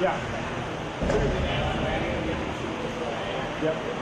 Yeah. Yep.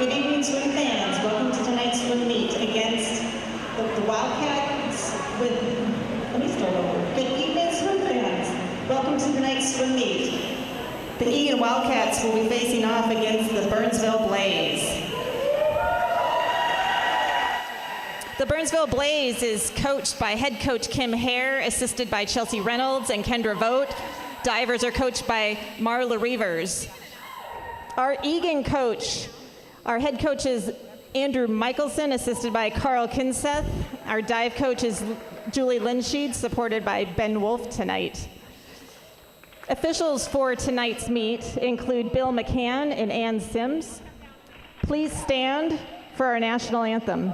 Good evening, swim fans. Welcome to tonight's swim meet against the Wildcats let me start over. Good evening, swim fans. Welcome to tonight's swim meet. The Eagan Wildcats will be facing off against the Burnsville Blaze. The Burnsville Blaze is coached by head coach Kim Hare, assisted by Chelsea Reynolds and Kendra Vogt. Divers are coached by Marla Reavers. Our Eagan coach, our head coach is Andrew Michelson, assisted by Carl Kinseth. Our dive coach is Julie Linsheed, supported by Ben Wolf tonight. Officials for tonight's meet include Bill McCann and Ann Sims. Please stand for our national anthem.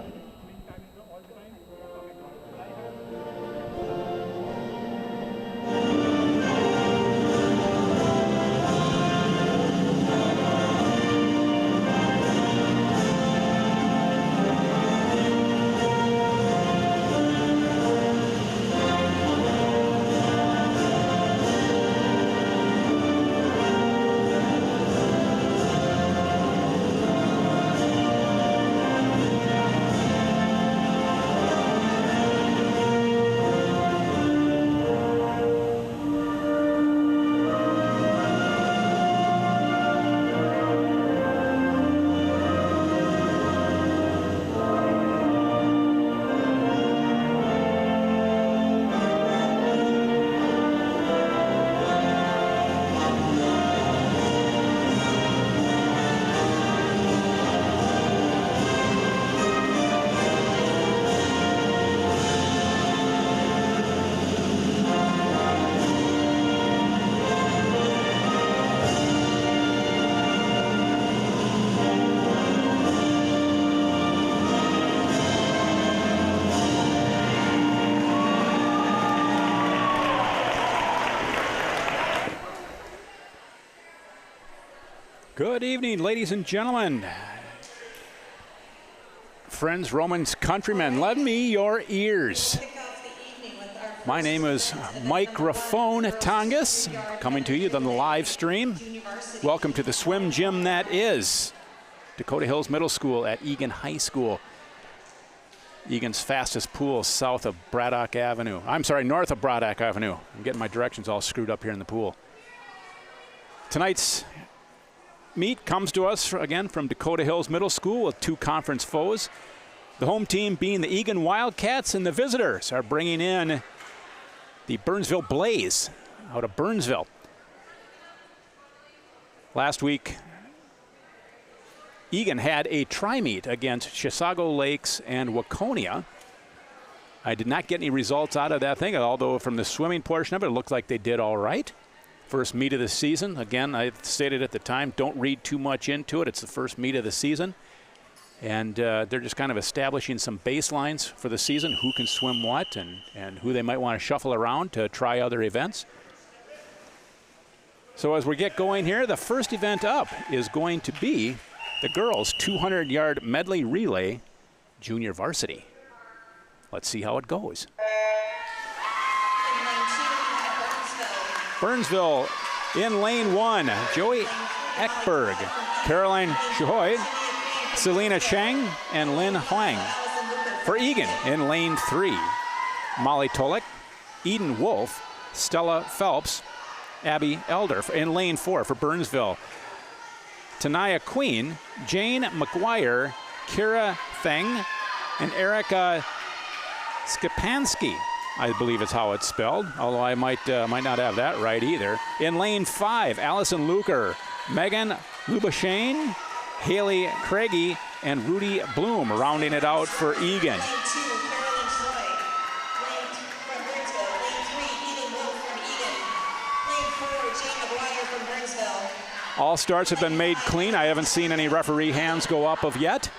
Good evening, ladies and gentlemen. Friends, Romans, countrymen, lend me your ears. My name is Microphone Tongas, coming to you on the live stream. Welcome to the swim gym that is Dakota Hills Middle School at Eagan High School. Eagan's fastest pool south of Braddock Avenue. I'm sorry, north of Braddock Avenue. I'm getting my directions all screwed up here in the pool. Tonight's meet comes to us again from Dakota Hills Middle School with 2 conference foes. The home team being the Eagan Wildcats, and the visitors are bringing in the Burnsville Blaze out of Burnsville. Last week, Eagan had a tri-meet against Chisago Lakes and Waconia. I did not get any results out of that thing, although from the swimming portion of it, it looked like they did all right. First meet of the season. Again, I stated at the time, don't read too much into it. It's the first meet of the season. And they're just kind of establishing some baselines for the season, who can swim what and who they might want to shuffle around to try other events. So as we get going here, the first event up is going to be the girls' 200-yard medley relay junior varsity. Let's see how it goes. Burnsville in lane 1, Joey Eckberg, Caroline Shuhoy, Selena Chang, and Lynn Huang. For Eagan in lane 3, Molly Tolek, Eden Wolf, Stella Phelps, Abby Elder. In lane 4 for Burnsville, Tanaya Queen, Jane McGuire, Kira Feng, and Erica Skipansky, I believe is how it's spelled, although I might not have that right either. In lane 5, Allison Luker, Megan Lubashane, Haley Craigie, and Rudy Bloom rounding it out for Eagan. Lane 2, Carolyn Troy. Lane from Burnsville. Lane 3, Eden Wolf from Eagan. Lane 4, Jane McGuire from Burnsville. All starts have been made clean. I haven't seen any referee hands go up of yet.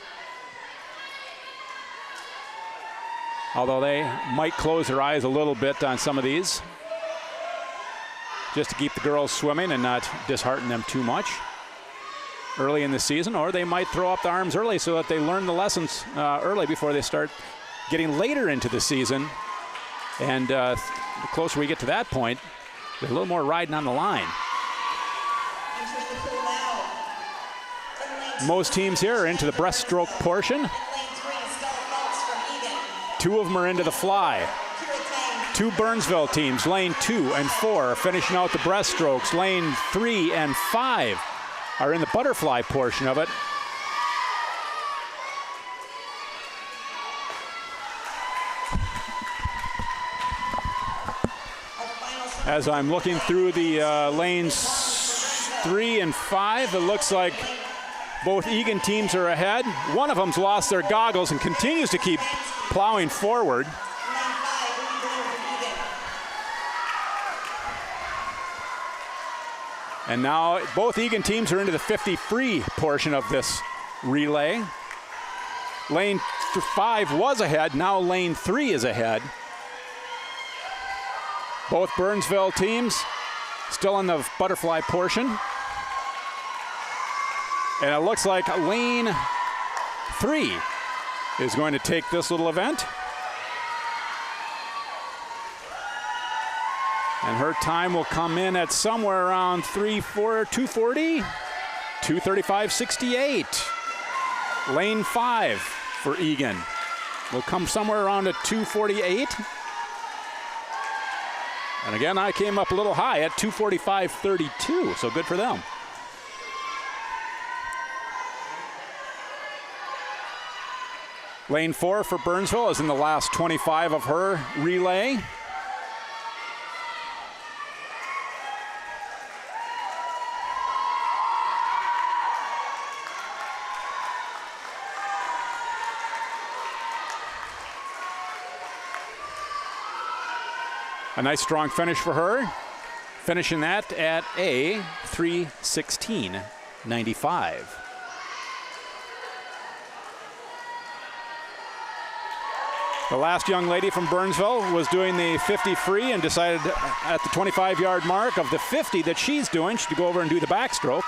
Although they might close their eyes a little bit on some of these, just to keep the girls swimming and not dishearten them too much early in the season, or they might throw up the arms early so that they learn the lessons early before they start getting later into the season. And the closer we get to that point, there's a little more riding on the line. Most teams here are into the breaststroke portion. 2 of them are into the fly. 2 Burnsville teams, lane 2 and 4, are finishing out the breaststrokes. Lane 3 and 5 are in the butterfly portion of it. As I'm looking through the lanes 3 and 5, it looks like both Eagan teams are ahead. One of them's lost their goggles and continues to keep plowing forward. And now both Eagan teams are into the 50 free portion of this relay. Lane 5 was ahead, now lane 3 is ahead. Both Burnsville teams still in the butterfly portion. And it looks like lane 3 is going to take this little event. And her time will come in at somewhere around 2:40, 2:35.68. Lane 5 for Eagan will come somewhere around at 2:48. And again, I came up a little high at 2:45.32, so good for them. Lane 4 for Burnsville is in the last 25 of her relay. A nice strong finish for her, finishing that at a 3:16.95. The last young lady from Burnsville was doing the 50 free and decided at the 25-yard mark of the 50 that she's doing, she'd go over and do the backstroke.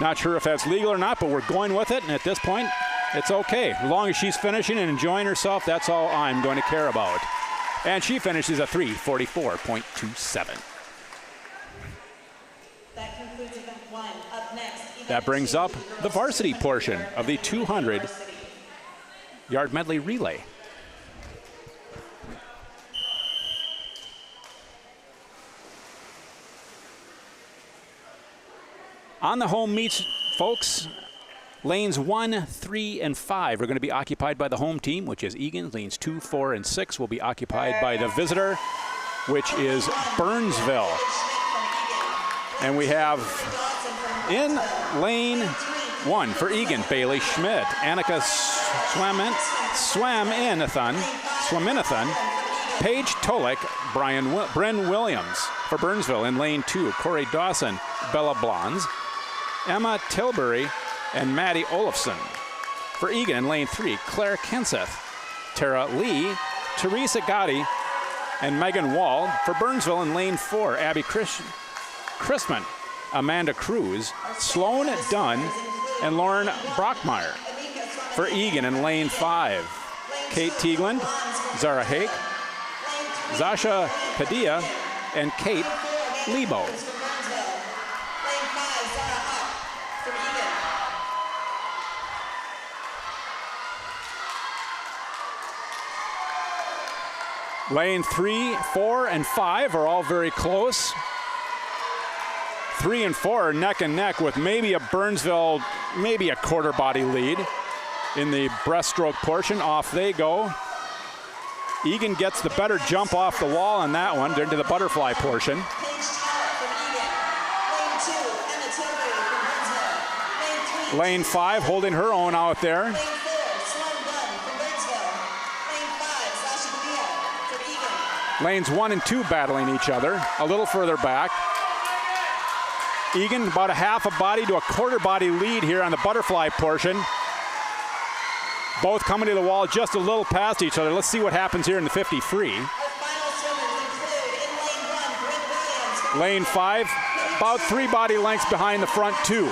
Not sure if that's legal or not, but we're going with it, and at this point, it's okay. As long as she's finishing and enjoying herself, that's all I'm going to care about. And she finishes at 3:44.27. That concludes event 1. Up next, that brings up the varsity portion of the 200-yard medley relay. On the home meets, folks, lanes 1, 3, and 5 are going to be occupied by the home team, which is Eagan. Lanes 2, 4, and 6 will be occupied by the visitor, which is Burnsville. And we have in lane 1 for Eagan, Bailey Schmidt, Annika Swaminathan, Paige Tolik, Bryn Williams. For Burnsville in lane 2, Corey Dawson, Bella Blondes, Emma Tilbury, and Maddie Olafson. For Eagan in lane 3, Claire Kenseth, Tara Lee, Teresa Gotti, and Megan Wall. For Burnsville in lane 4, Abby Chrisman, Amanda Cruz, Sloan Dunn, and Lauren Brockmeyer. For Eagan in lane 5, Kate Teagland, Zara Hake, Zasha Padilla, and Kate Lebo. Lane 3, 4, and 5 are all very close. 3 and 4 are neck and neck with maybe a Burnsville, maybe a quarter body lead in the breaststroke portion. Off they go. Eagan gets the better jump off the wall on that one into the butterfly portion. Lane 5 holding her own out there. Lanes 1 and 2 battling each other a little further back. Eagan about a half a body to a quarter body lead here on the butterfly portion. Both coming to the wall just a little past each other. Let's see what happens here in the 50 free. Lane 5, about 3 body lengths behind the front 2.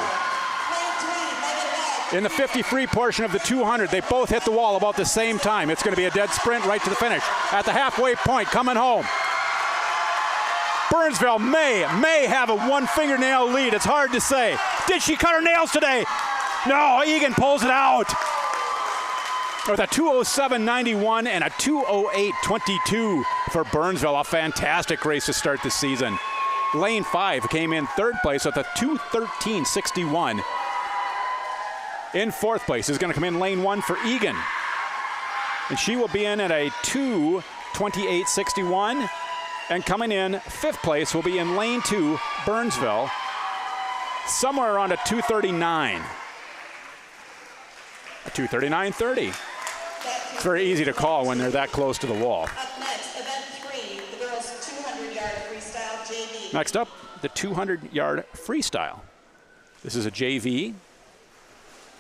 In the 50 free portion of the 200, they both hit the wall about the same time. It's going to be a dead sprint right to the finish. At the halfway point, coming home. Burnsville may have a one fingernail lead. It's hard to say. Did she cut her nails today? No, Eagan pulls it out. With a 2:07.91 and a 2:08.22 for Burnsville. A fantastic race to start the season. Lane 5 came in third place with a 2:13.61. In fourth place is going to come in lane 1 for Eagan. And she will be in at a 2:28.61. And coming in fifth place will be in lane 2, Burnsville, somewhere around a 2:39. A 2:39.30. It's very easy to call when they're that close to the wall. Up next, event 3, the girls' 200-yard freestyle JV. Next up, the 200-yard freestyle. This is a JV.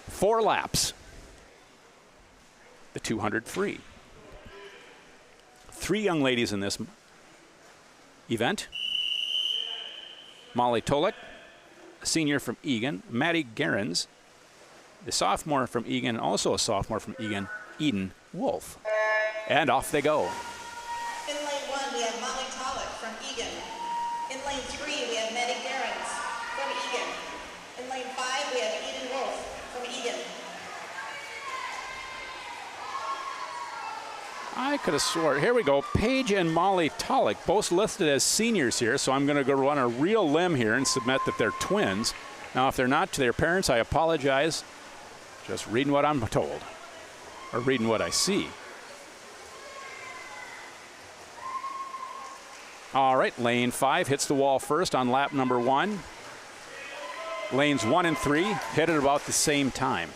4 laps. The 200 free. 3 young ladies in this event. Molly Tolik, a senior from Eagan. Maddie Gerens, the sophomore from Eagan, also a sophomore from Eagan, Eden Wolf. And off they go. In lane 1, we have Molly Tolik from Eagan. In lane 3, we have Maddie Gerens from Eagan. In lane 5, we have Eden Wolf from Eagan. I could have sworn. Here we go. Paige and Molly Tolik, both listed as seniors here, so I'm going to go run a real limb here and submit that they're twins. Now, if they're not to their parents, I apologize. Just reading what I'm told, or reading what I see. All right, lane 5 hits the wall first on lap number 1. Lanes 1 and 3 hit at about the same time.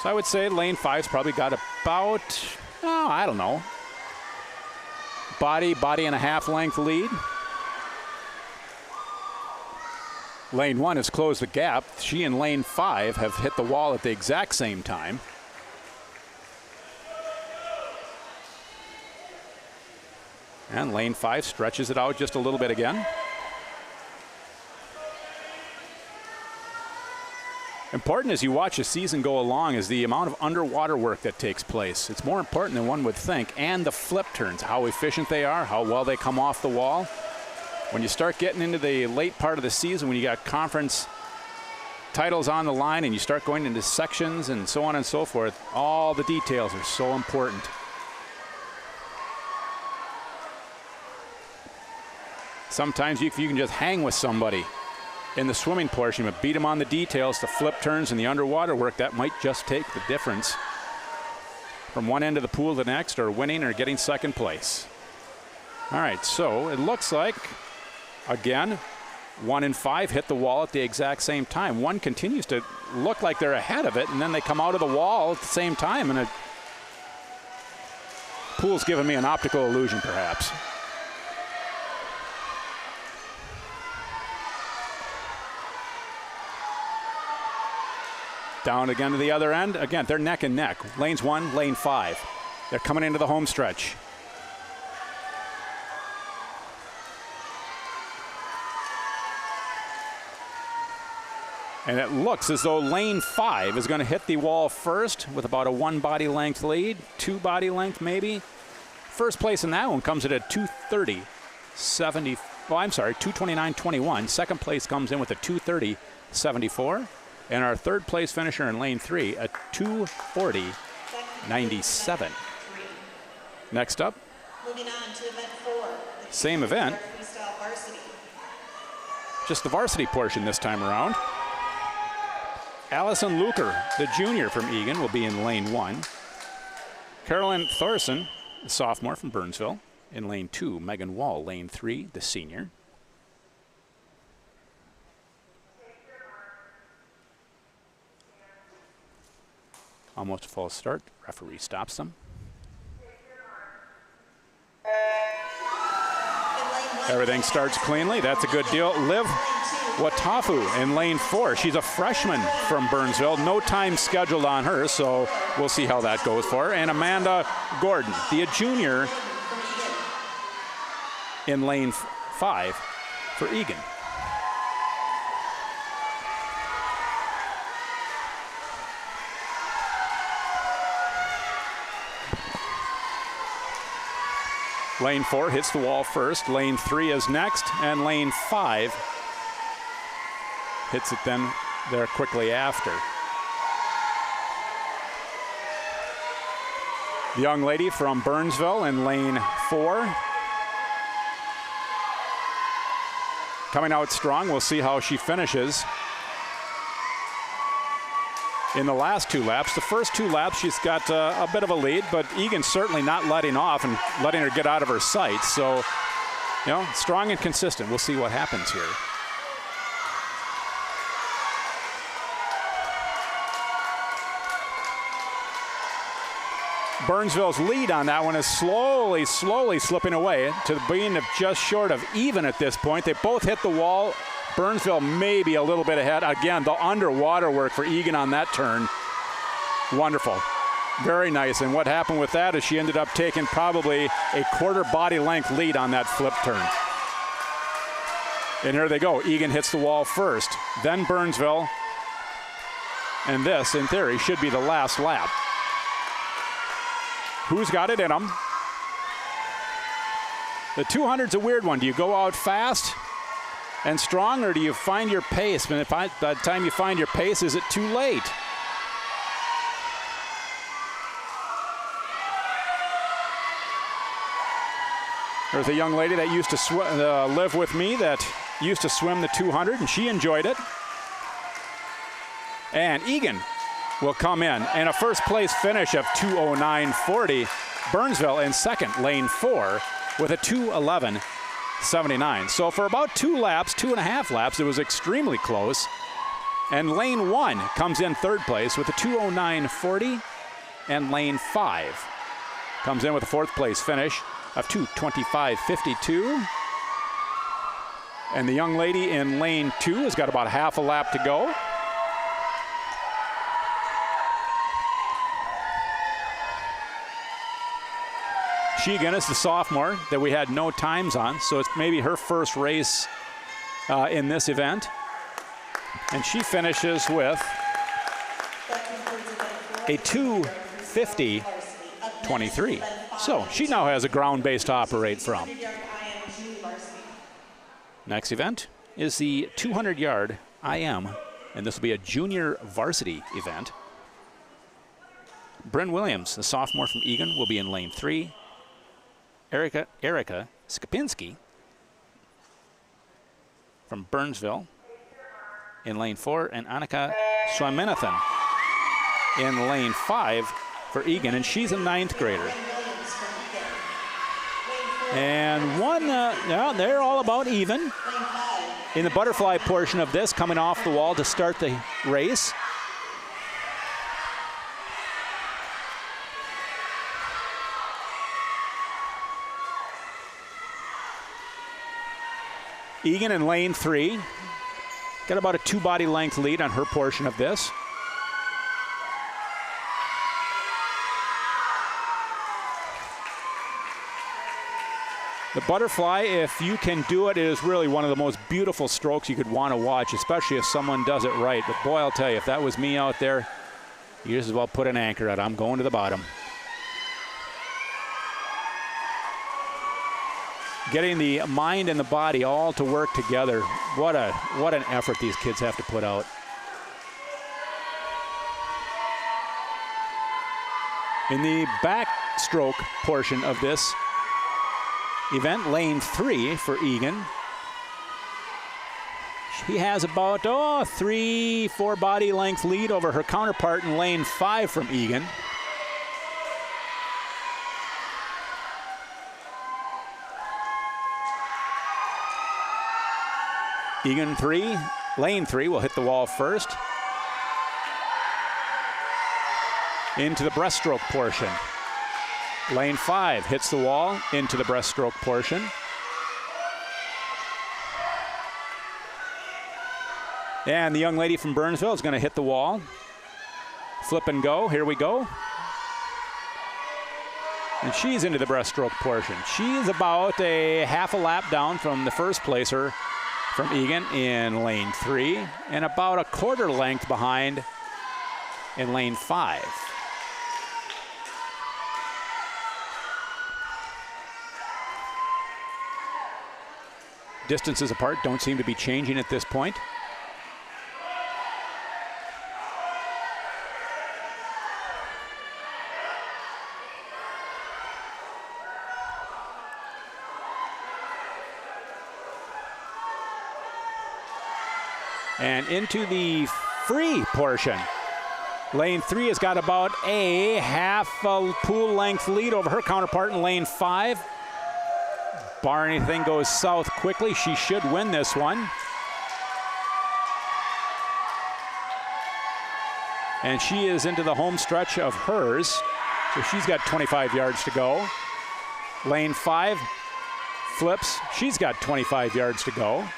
So I would say lane 5's probably got about, I don't know, body and a half length lead. Lane 1 has closed the gap. She and lane 5 have hit the wall at the exact same time. And lane 5 stretches it out just a little bit again. Important as you watch a season go along is the amount of underwater work that takes place. It's more important than one would think, and the flip turns, how efficient they are, how well they come off the wall. When you start getting into the late part of the season, when you got conference titles on the line and you start going into sections and so on and so forth, all the details are so important. Sometimes if you can just hang with somebody in the swimming portion, but beat them on the details, the flip turns and the underwater work. That might just take the difference from one end of the pool to the next, or winning or getting second place. All right, so it looks like, again, 1 and 5 hit the wall at the exact same time. One continues to look like they're ahead of it, and then they come out of the wall at the same time, and the pool's giving me an optical illusion, perhaps. Down again to the other end. Again, they're neck and neck. Lanes 1, lane 5. They're coming into the home stretch. And it looks as though lane 5 is going to hit the wall first with about a 1 body length lead, 2 body length maybe. First place in that one comes at a 2:30.70. Well, I'm sorry, 2:29.21. Second place comes in with a 2:30.74. And our third place finisher in lane 3, a 2:40.97. Next up, Moving on to event 4. Same event, Freestyle varsity. just the varsity portion this time around. Allison Luker, the junior from Eagan, will be in lane 1. Carolyn Thorson, the sophomore from Burnsville, in lane 2. Megan Wall, lane 3, the senior. Almost a false start. Referee stops them. Everything starts cleanly. That's a good deal. Liv Watafu in lane 4. She's a freshman from Burnsville. No time scheduled on her, so we'll see how that goes for her. And Amanda Gordon, the junior, in lane 5 for Eagan. Lane 4 hits the wall first. Lane 3 is next, and lane 5 hits it then there quickly after. The young lady from Burnsville in lane 4. Coming out strong. We'll see how she finishes in the last 2 laps. The first 2 laps, she's got a bit of a lead, but Eagan's certainly not letting off and letting her get out of her sights. So, you know, strong and consistent. We'll see what happens here. Burnsville's lead on that one is slowly slipping away to being just short of even at this point. They both hit the wall. Burnsville maybe a little bit ahead. Again, the underwater work for Eagan on that turn. Wonderful. Very nice. And what happened with that is she ended up taking probably a 1/4 body length lead on that flip turn. And here they go. Eagan hits the wall first, then Burnsville. And this, in theory, should be the last lap. Who's got it in them? The 200's a weird one. Do you go out fast and strong, or do you find your pace? And by the time you find your pace, is it too late? There's a young lady that used to live with me that used to swim the 200, and she enjoyed it. And Eagan will come in, and a first place finish of 2:09.40. Burnsville in second, lane 4, with a 2:11.79. So for about 2 laps, 2.5 laps, it was extremely close. And lane 1 comes in third place with a 2:09.40, and lane 5 comes in with a fourth place finish of 2:25.52. And the young lady in lane 2 has got about half a lap to go. She again is the sophomore that we had no times on, so it's maybe her first race in this event. And she finishes with a 2:50.23. So she now has a ground base to operate from. Next event is the 200-yard IM, and this will be a junior varsity event. Bryn Williams, the sophomore from Eagan, will be in lane 3. Erica Skapinski from Burnsville in lane 4, and Annika Swaminathan in lane 5 for Eagan, and she's a 9th grader. And one, they're all about even in the butterfly portion of this, coming off the wall to start the race. Eagan in lane 3. Got about a 2 body length lead on her portion of this. The butterfly, if you can do it, is really one of the most beautiful strokes you could want to watch, especially if someone does it right. But boy, I'll tell you, if that was me out there, you just as well put an anchor out. I'm going to the bottom. Getting the mind and the body all to work together. What an effort these kids have to put out. In the backstroke portion of this event, lane 3 for Eagan. She has about 3-4 body length lead over her counterpart in lane 5 from Eagan. Eagan 3, lane 3 will hit the wall first. Into the breaststroke portion. Lane 5 hits the wall into the breaststroke portion. And the young lady from Burnsville is going to hit the wall. Flip and go. Here we go. And she's into the breaststroke portion. She's about a half a lap down from the first placer from Eagan in lane 3, and about a quarter length behind in lane 5. Distances apart don't seem to be changing at this point. And into the free portion. Lane 3 has got about a half a pool length lead over her counterpart in lane 5. Bar anything goes south quickly, she should win this one. And she is into the home stretch of hers. So she's got 25 yards to go. Lane 5 flips, she's got 25 yards to go.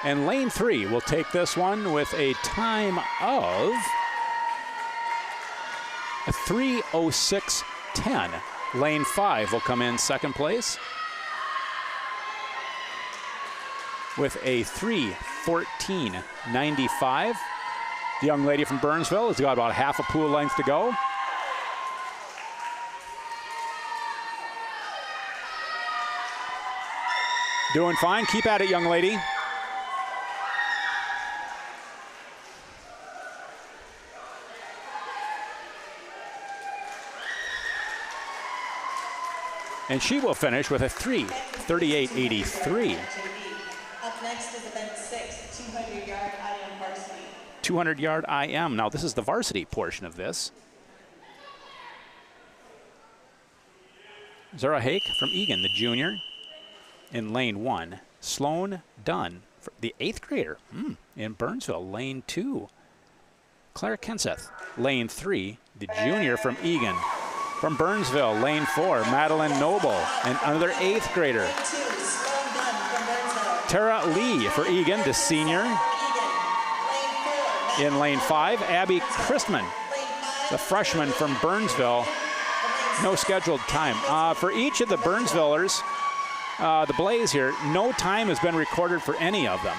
And lane 3 will take this one with a time of a 3:06.10. Lane 5 will come in second place with a 3:14.95. The young lady from Burnsville has got about half a pool length to go. Doing fine. Keep at it, young lady. And she will finish with a 3:38.83. Up next is event 6, 200-yard IM varsity. 200-yard IM. Now, this is the varsity portion of this. Zara Hake from Eagan, the junior, in lane 1. Sloan Dunn, the 8th grader, in Burnsville, lane 2. Clara Kenseth, lane 3, the junior from Eagan. From Burnsville, lane 4, Madeline Noble, and another 8th grader. Tara Lee for Eagan, the senior. In lane 5, Abby Christman, the freshman from Burnsville. No scheduled time. For each of the Burnsvillers, the Blaze here, no time has been recorded for any of them.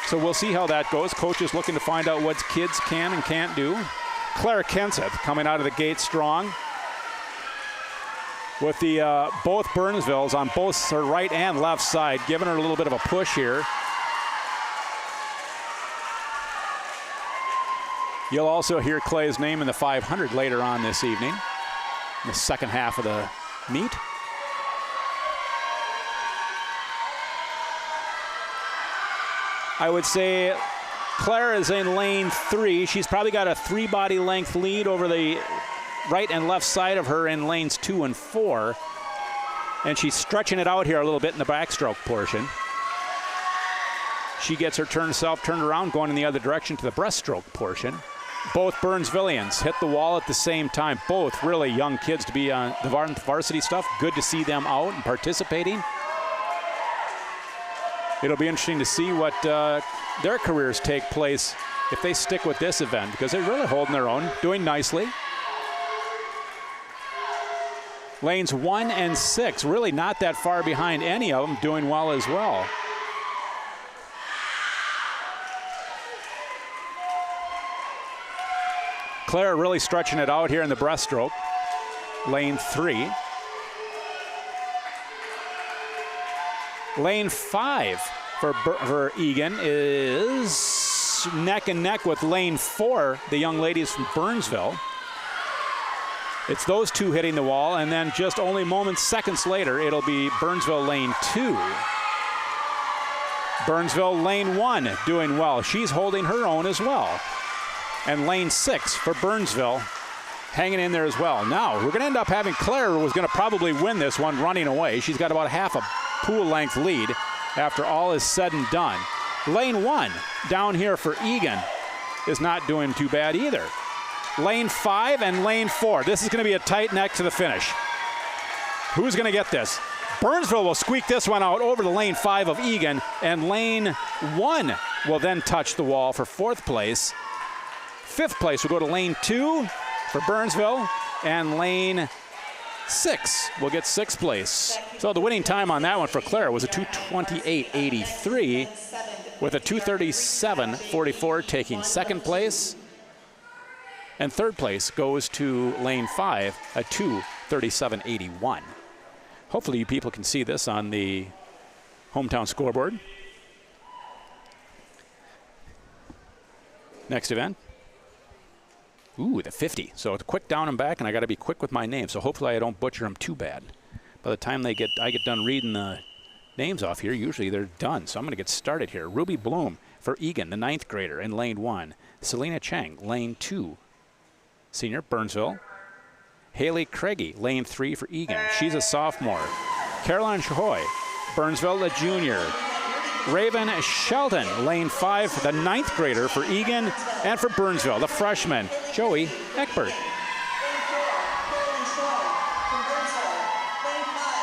So we'll see how that goes. Coach is looking to find out what kids can and can't do. Clara Kenseth coming out of the gate strong with the both Burnsvilles on both her right and left side, giving her a little bit of a push here. You'll also hear Clay's name in the 500 later on this evening, in the second half of the meet. I would say Claire is in lane 3. She's probably got a 3 body length lead over the right and left side of her in lanes 2 and 4. And she's stretching it out here a little bit in the backstroke portion. She gets her herself turned around, going in the other direction to the breaststroke portion. Both Burnsvillians hit the wall at the same time. Both really young kids to be on the varsity stuff. Good to see them out and participating. It'll be interesting to see what their careers take place if they stick with this event, because they're really holding their own, doing nicely. Lanes 1 and 6, really not that far behind any of them, doing well as well. Claire really stretching it out here in the breaststroke. Lane 3. Lane 5 for Eagan is neck and neck with lane 4, the young ladies from Burnsville. It's those two hitting the wall, and then just only moments, seconds later, it'll be Burnsville lane 2. Burnsville lane 1 doing well. She's holding her own as well. And lane 6 for Burnsville hanging in there as well. Now, we're going to end up having Claire, who was going to probably win this one, running away. She's got about half a pool length lead after all is said and done. Lane 1 down here for Eagan is not doing too bad either. Lane 5 and lane 4. This is going to be a tight neck to the finish. Who's going to get this? Burnsville will squeak this one out over the lane 5 of Eagan, and lane 1 will then touch the wall for 4th place. 5th place will go to lane 2 for Burnsville, and lane 6 will get 6th place. So the winning time on that one for Claire was a 2:28.83 with a 2:37.44 taking 2nd place. And 3rd place goes to lane 5, a 2:37.81. Hopefully you people can see this on the hometown scoreboard. Next event. Ooh, the 50. So it's quick down and back, and I got to be quick with my names. So hopefully I don't butcher them too bad. By the time I get done reading the names off here, usually they're done. So I'm going to get started here. Ruby Bloom for Eagan, the 9th grader in lane 1. Selena Chang, lane 2. Senior, Burnsville. Haley Craigie, lane 3 for Eagan. She's a sophomore. Caroline Shahoy, Burnsville, the junior. Raven Shelton, lane 5, the 9th grader for Eagan, and for Burnsville, the freshman, Joey Eckberg.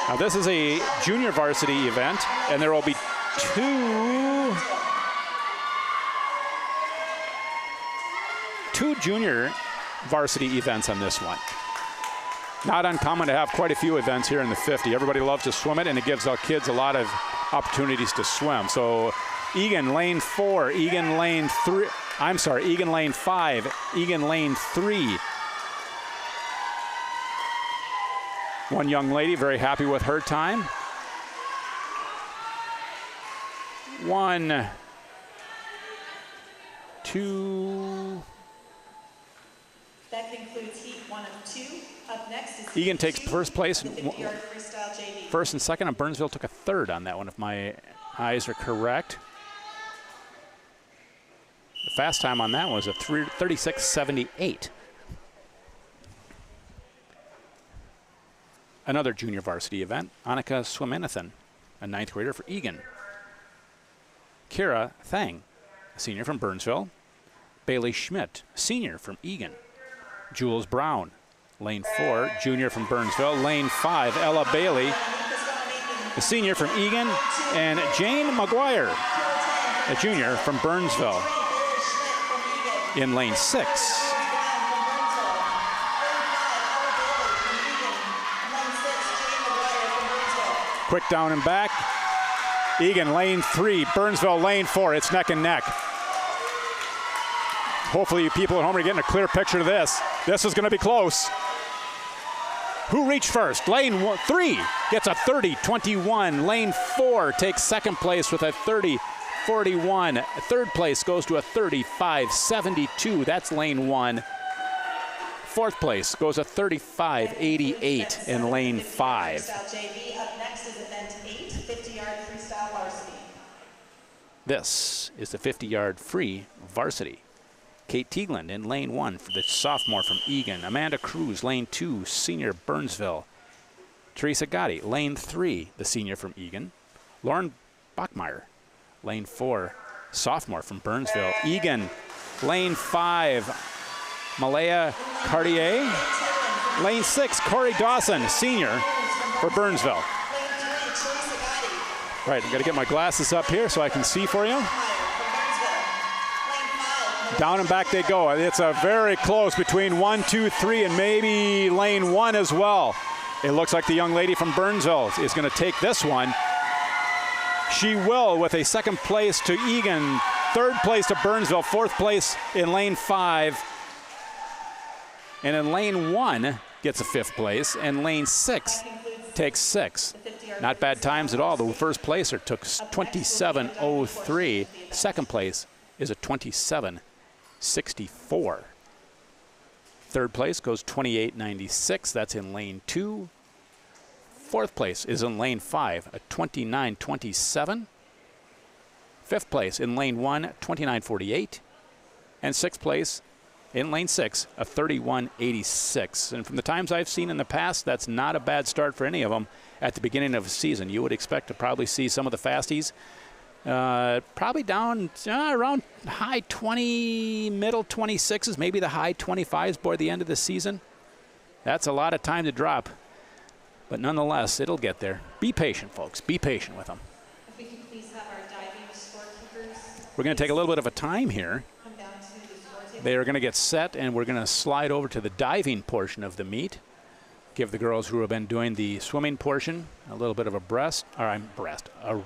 Now this is a junior varsity event, and there will be two junior varsity events on this one. Not uncommon to have quite a few events here in the 50. Everybody loves to swim it, and it gives our kids a lot of opportunities to swim. So Eagan lane 4, Eagan lane 3, Eagan lane 5, Eagan lane 3. One young lady very happy with her time. 1, 2. That concludes heat 1 of 2. Up next is Eagan takes first place. freestyle JV. First and second, and Burnsville took a 3rd on that one, if my eyes are correct. The fast time on that was a 36.78. Another junior varsity event, Annika Swiminathan, a 9th grader for Eagan. Kira Thang, a senior from Burnsville. Bailey Schmidt, senior from Eagan. Jules Brown, lane 4, junior from Burnsville. Lane 5, Ella Bailey, a senior from Eagan. And Jane McGuire, a junior from Burnsville, in lane 6. Quick down and back. Eagan lane 3, Burnsville lane 4. It's neck and neck. Hopefully you people at home are getting a clear picture of this. This is going to be close. Who reached first? Lane 3 gets a 30.21. Lane 4 takes 2nd place with a 30.41. 3rd place goes to a 35.72. That's lane 1. 4th place goes a 35.88 in lane 5. Freestyle JV. Up next is event 8, 50-yard freestyle varsity. This is the 50-yard free varsity. Kate Teagland in lane 1 for the sophomore from Eagan. Amanda Cruz, lane 2, senior Burnsville. Teresa Gotti, lane 3, the senior from Eagan. Lauren Bachmeyer, lane 4, sophomore from Burnsville. Eagan, lane 5, Malaya Cartier. Lane 6, Corey Dawson, senior for Burnsville. Right, I've got to get my glasses up here so I can see for you. Down and back they go. It's a very close between 1, 2, 3, and maybe lane 1 as well. It looks like the young lady from Burnsville is going to take this one. She will, with a 2nd place to Eagan, 3rd place to Burnsville, 4th place in lane 5. And in lane 1 gets a 5th place, and lane 6 takes 6th. Not bad times at all. The first placer took 27:03. 2nd place is a 27:64. 3rd place goes 28:96. That's in lane 2. 4th place is in lane 5, a 29:27. 5th place in lane 1, 29:48. And 6th place in lane 6, a 31:86. And from the times I've seen in the past, that's not a bad start for any of them at the beginning of a season. You would expect to probably see some of the fasties probably down around high 20, middle 26s, maybe the high 25s by the end of the season. That's a lot of time to drop. But nonetheless, it'll get there. Be patient, folks. Be patient with them. If we could please have our diving scorekeepers. We're going to take a little bit of a time here. Come down to the score table. They are going to get set, and we're going to slide over to the diving portion of the meet. Give the girls who have been doing the swimming portion a little bit of a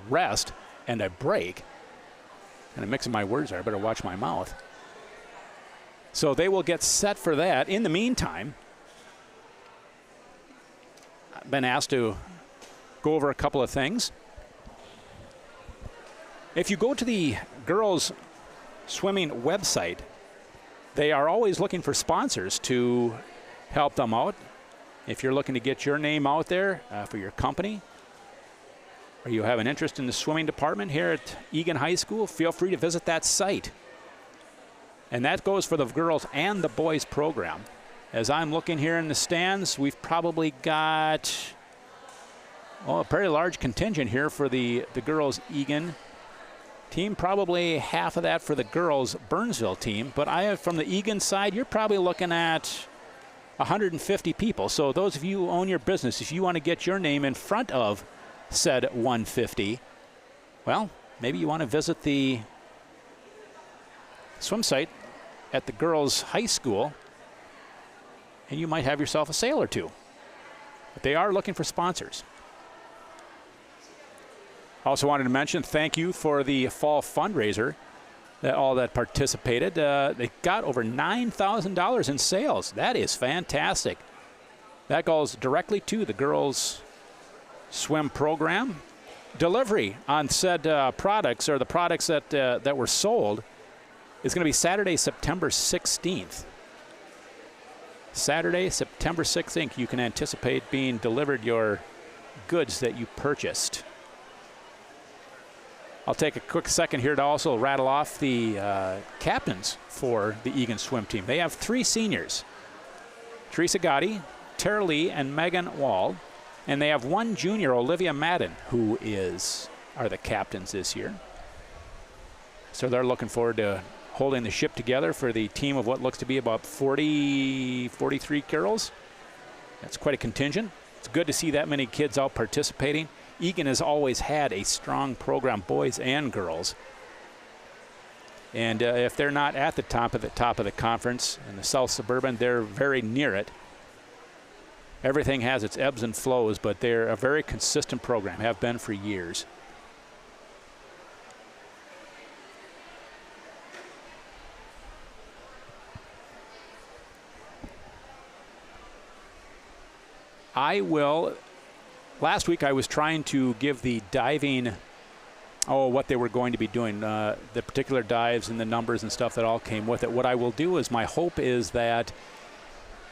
rest and a break. And I'm mixing my words there. I better watch my mouth. So they will get set for that. In the meantime, I've been asked to go over a couple of things. If you go to the girls' swimming website, they are always looking for sponsors to help them out. If you're looking to get your name out there for your company, or you have an interest in the swimming department here at Eagan High School, feel free to visit that site. And that goes for the girls and the boys program. As I'm looking here in the stands, we've probably got a very large contingent here for the girls Eagan team. Probably half of that for the girls Burnsville team. But from the Eagan side, you're probably looking at 150 people. So those of you who own your business, if you want to get your name in front of said 150, well, maybe you want to visit the swim site at the girls' high school, and you might have yourself a sale or two. But they are looking for sponsors. Also wanted to mention thank you for the fall fundraiser, all that participated. They got over $9,000 in sales. That is fantastic. That goes directly to the girls' swim program. Delivery on said products, or the products that were sold, is going to be Saturday, September 16th. Saturday, September 16th, you can anticipate being delivered your goods that you purchased. I'll take a quick second here to also rattle off the captains for the Eagan swim team. They have 3 seniors, Teresa Gotti, Tara Lee, and Megan Wall. And they have 1 junior, Olivia Madden, who are the captains this year. So they're looking forward to holding the ship together for the team of what looks to be about 43 girls. That's quite a contingent. It's good to see that many kids out participating. Eagan has always had a strong program, boys and girls. And if they're not at the top of the conference in the South Suburban, they're very near it. Everything has its ebbs and flows, but they're a very consistent program, have been for years. Last week I was trying to give the diving, what they were going to be doing, the particular dives and the numbers and stuff that all came with it. What I will do is, my hope is that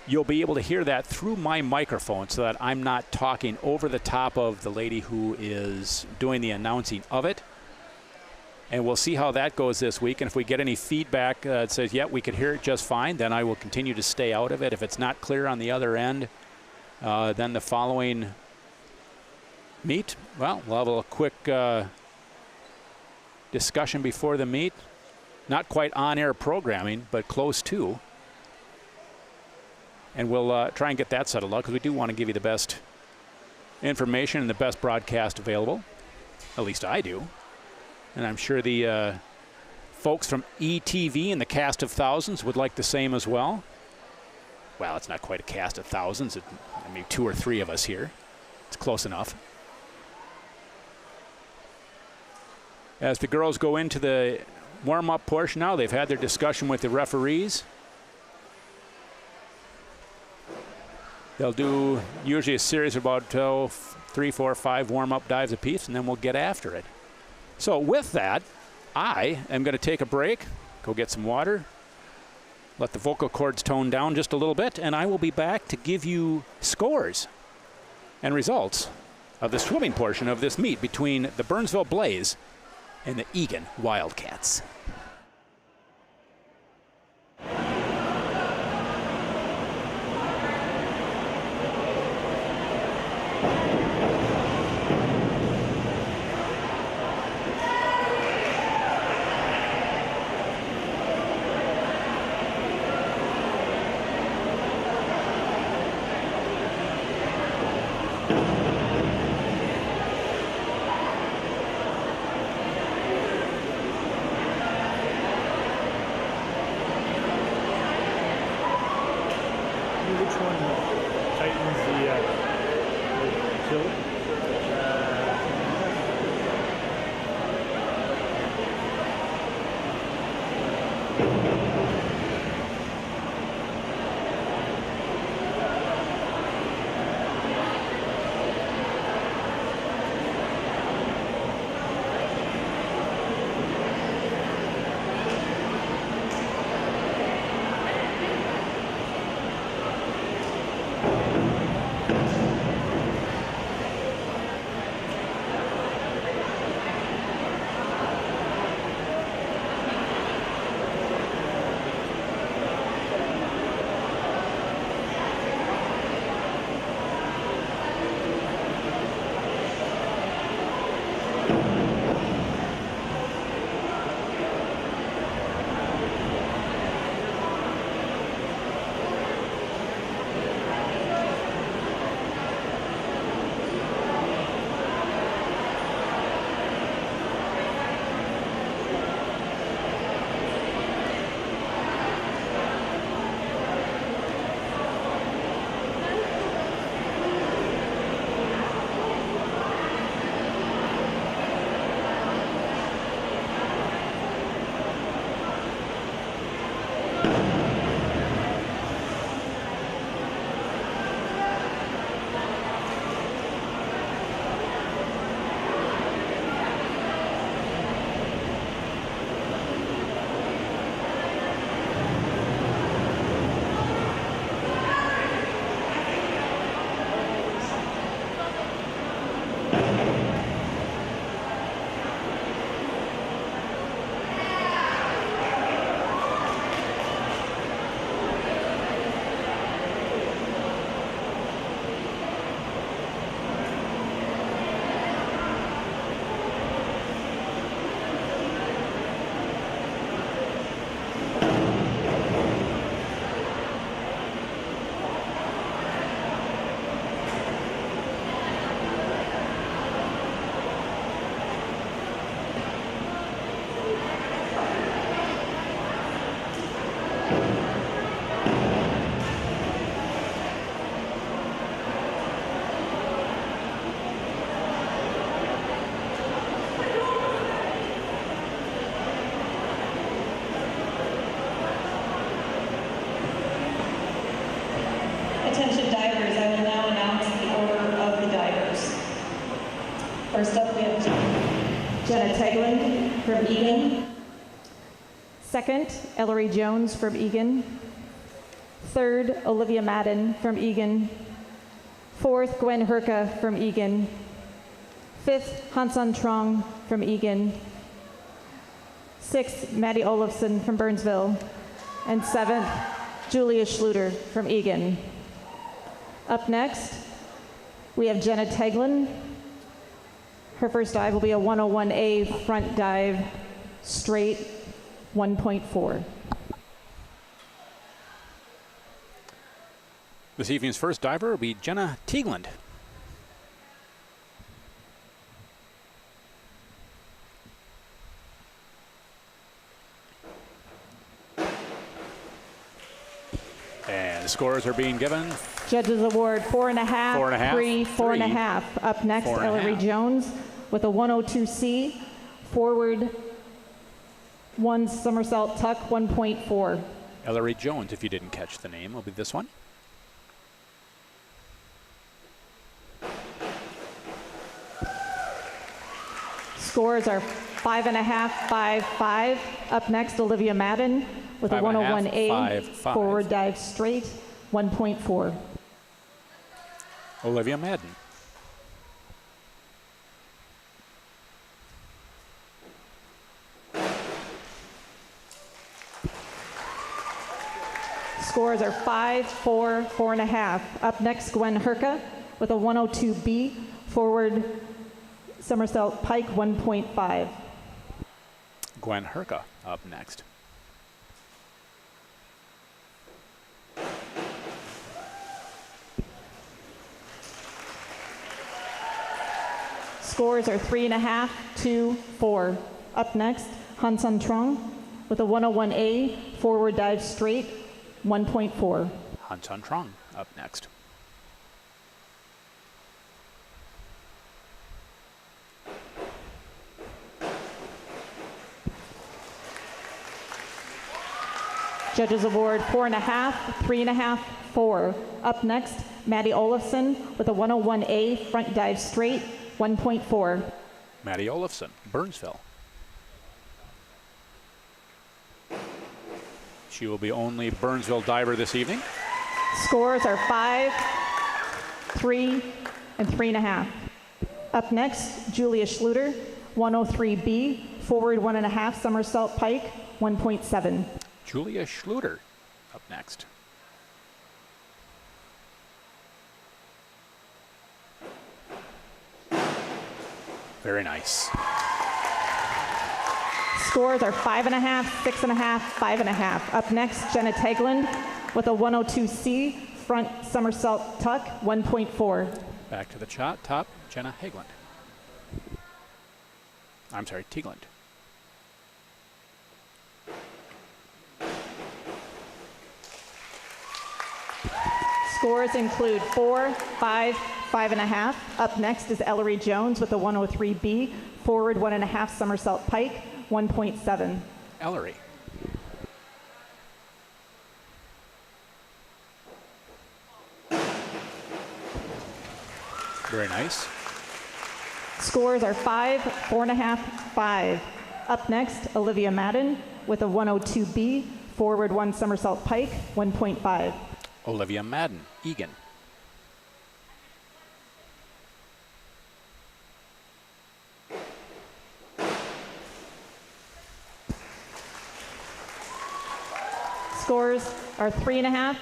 you'll be able to hear that through my microphone so that I'm not talking over the top of the lady who is doing the announcing of it. And we'll see how that goes this week. And if we get any feedback that says, yeah, we could hear it just fine, then I will continue to stay out of it. If it's not clear on the other end, then the following meet, well, we'll have a quick discussion before the meet. Not quite on-air programming, but close to. And we'll try and get that settled out because we do want to give you the best information and the best broadcast available. At least I do. And I'm sure the folks from ETV and the cast of thousands would like the same as well. Well, it's not quite a cast of thousands. I mean, 2 or 3 of us here. It's close enough. As the girls go into the warm-up portion now, they've had their discussion with the referees. They'll do usually a series of about 3, 4, 5 warm-up dives apiece, and then we'll get after it. So with that, I am going to take a break, go get some water, let the vocal cords tone down just a little bit, and I will be back to give you scores and results of the swimming portion of this meet between the Burnsville Blaze and the Eagan Wildcats. Which one tightens the tilt? Attention divers, I will now announce the order of the divers. First up, we have Jenna Tegland from Eagan. Second, Ellery Jones from Eagan. Third, Olivia Madden from Eagan. Fourth, Gwen Herka from Eagan. Fifth, Hansan Trong from Eagan. 6th, Maddie Olafson from Burnsville. And 7th, Julia Schluter from Eagan. Up next, we have Jenna Teglin. Her first dive will be a 101A front dive, straight, 1.4. This evening's first diver will be Jenna Teglin. And the scores are being given. Judges award 4.5, 4.5, 3, 4.5. Up next, 4.5. Ellery Jones with a 102C, forward 1 somersault tuck, 1.4. Ellery Jones, if you didn't catch the name, will be this one. Scores are 5.5, 5, 5. Up next, Olivia Madden with a 101A, 5, 5. forward dive straight, 1.4. Olivia Madden. Scores are 5, 4, 4.5. Up next, Gwen Herka with a 102B, forward somersault pike, 1.5. Gwen Herka up next. Scores are 3.5, 2, 4. Up next, Han Sun Trong with a 101A, forward dive straight, 1.4. Han Sun Trong up next. Judges award 4.5, 3.5, 4. Up next, Maddie Olafson with a 101A, front dive straight, 1.4. Maddie Olafson, Burnsville. She will be only Burnsville diver this evening. Scores are 5, 3, and 3.5. Up next, Julia Schluter, 103B, forward 1.5 somersault pike, 1.7. Julia Schluter up next. Very nice. Scores are 5.5, 6.5, 5.5. Up next, Jenna Teglin with a 102C, front somersault tuck, 1.4. Back to the top, Jenna Teglin. I'm sorry, Teglin. Scores include 4, 5, 5.5. Up next is Ellery Jones with a 103B, forward 1.5 somersault pike, 1.7. Ellery. Very nice. Scores are 5, 4.5, 5. Up next, Olivia Madden with a 102B, forward 1 somersault pike, 1.5. Olivia Madden, Eagan. Scores are 3.5,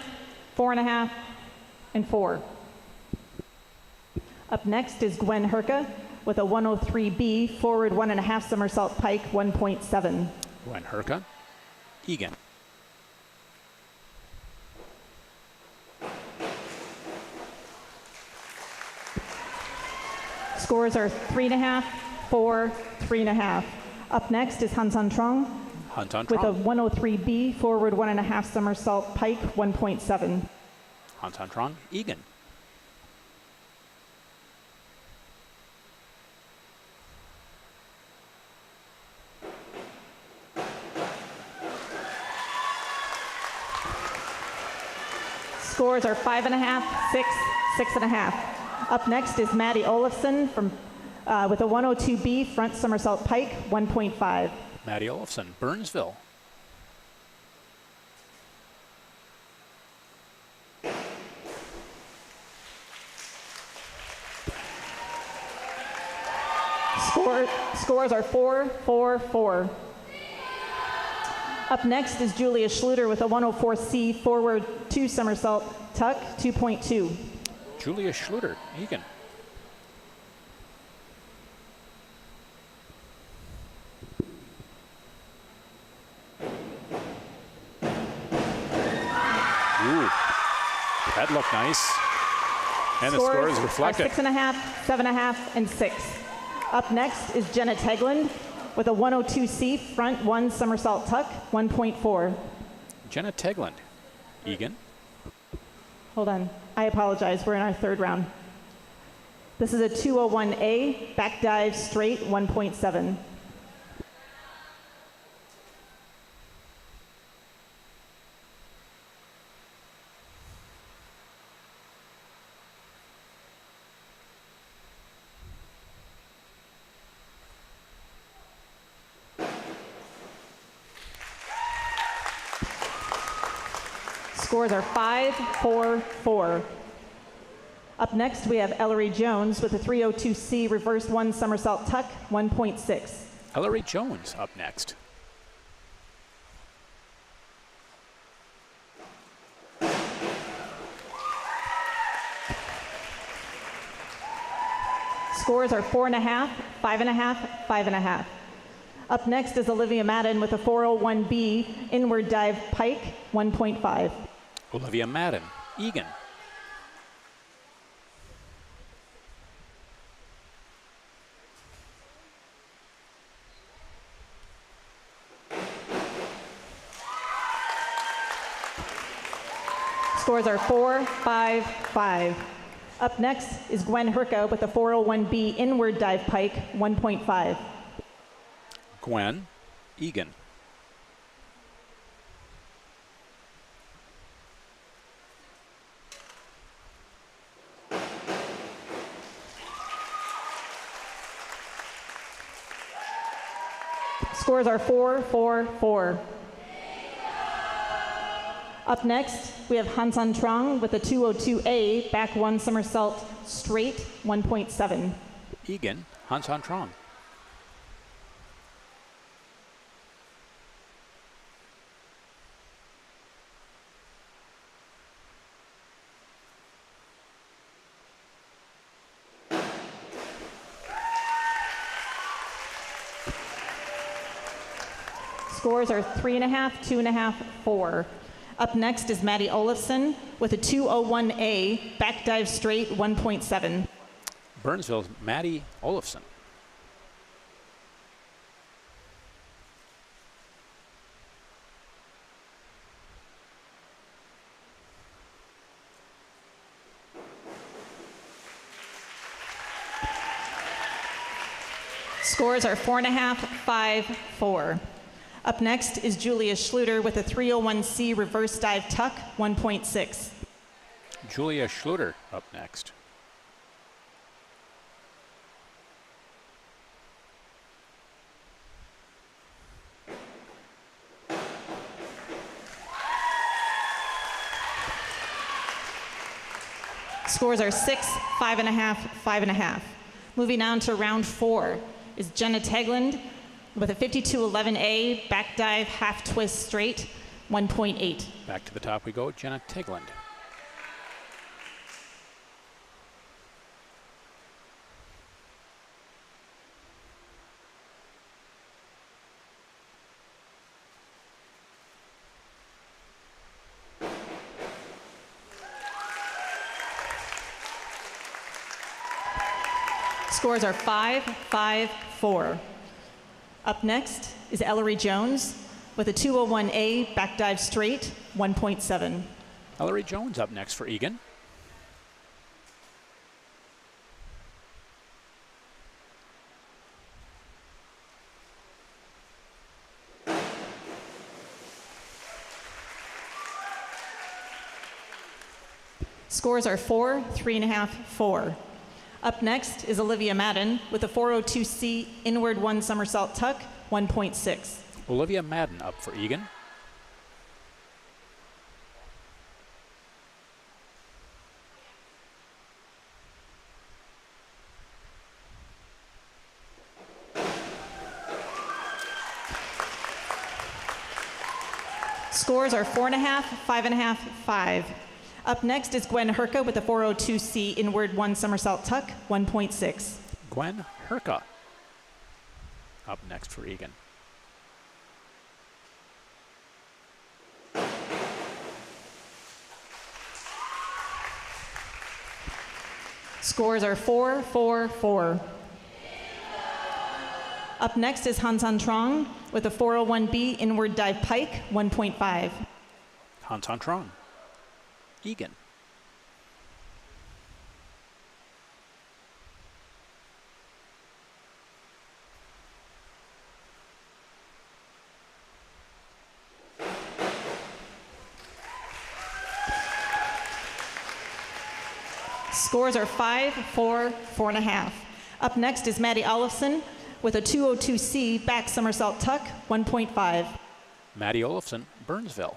4.5, and 4. Up next is Gwen Herka with a 103B, forward 1.5 somersault pike, 1.7. Gwen Herka, Eagan. Scores are 3.5, 4, 3.5. Up next is Han Sun Trong with a 103B, forward 1.5 somersault pike, 1.7. Han Sun Trong, Eagan. Scores are 5.5, 6, 6.5. Up next is Maddie Olafson from, with a 102B, front somersault pike, 1.5. Maddie Olafson, Burnsville. Scores are 4, 4, 4. Up next is Julia Schluter with a 104C forward 2 somersault tuck, 2.2. Julia Schluter, Eagan. Ooh, that looked nice. And the score is reflected. 6.5, 7.5, and 6. Up next is Jenna Tegland with a 102C front 1 somersault tuck, 1.4. Jenna Tegland, Eagan. Hold on, I apologize, we're in our 3rd round. This is a 201A back dive straight, 1.7. Scores are 5, 4, 4. Up next, we have Ellery Jones with a 302C reverse 1 somersault tuck, 1.6. Ellery Jones up next. Scores are 4.5, 5.5, 5.5. Up next is Olivia Madden with a 401B inward dive pike, 1.5. Olivia Madden, Eagan. Scores are 4, 5, 5. Up next is Gwen Herka with a 401B inward dive pike, 1.5. Gwen, Eagan. Scores are 4, 4, 4. Up next, we have Hansan Trong with a 202A back 1 somersault straight, 1.7. Eagan, Hansan Trong. Scores are 3.5, 2.5, 4. Up next is Maddie Olafson with a 201A back dive straight, 1.7. Burnsville's Maddie Olafson. Scores are 4.5, 5, 4. Up next is Julia Schluter with a 301C reverse dive tuck, 1.6. Julia Schluter up next. Scores are 6, 5.5, 5.5. Moving on to round 4 is Jenna Tegland with a 5211A back dive half twist straight, 1.8. Back to the top we go, Jenna Tegland. Scores are 5, 5, 4. Up next is Ellery Jones with a 201A back dive straight, 1.7. Ellery Jones up next for Eagan. Scores are 4, 3.5, 4. Up next is Olivia Madden with a 402C inward 1 somersault tuck, 1.6. Olivia Madden up for Eagan. Scores are 4.5, 5.5, 5. Up next is Gwen Herka with a 402C inward 1 somersault tuck, 1.6. Gwen Herka up next for Eagan. Scores are 4, 4, 4. Up next is Hansan Trong with a 401B inward dive pike, 1.5. Hansan Trong. Eagan. Scores are 5, 4, 4.5. Up next is Maddie Olofsson with a 202C back somersault tuck, 1.5. Maddie Olofsson, Burnsville.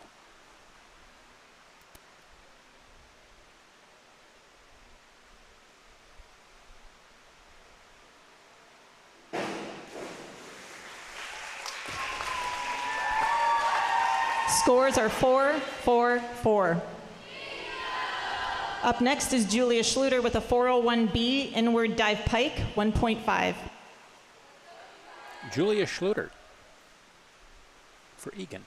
Scores are 4, 4, 4. Up next is Julia Schluter with a 401B inward dive pike, 1.5. Julia Schluter for Eagan.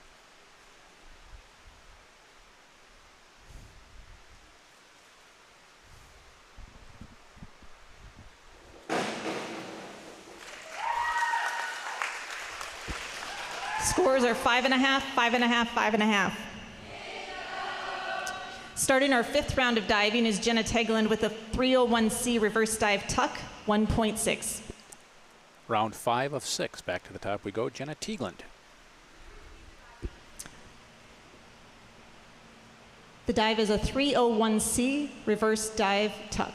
Scores are 5.5, 5.5, 5.5. Starting our 5th round of diving is Jenna Tegland with a 301C reverse dive tuck, 1.6. Round 5 of 6. Back to the top we go. Jenna Tegland. The dive is a 301C reverse dive tuck.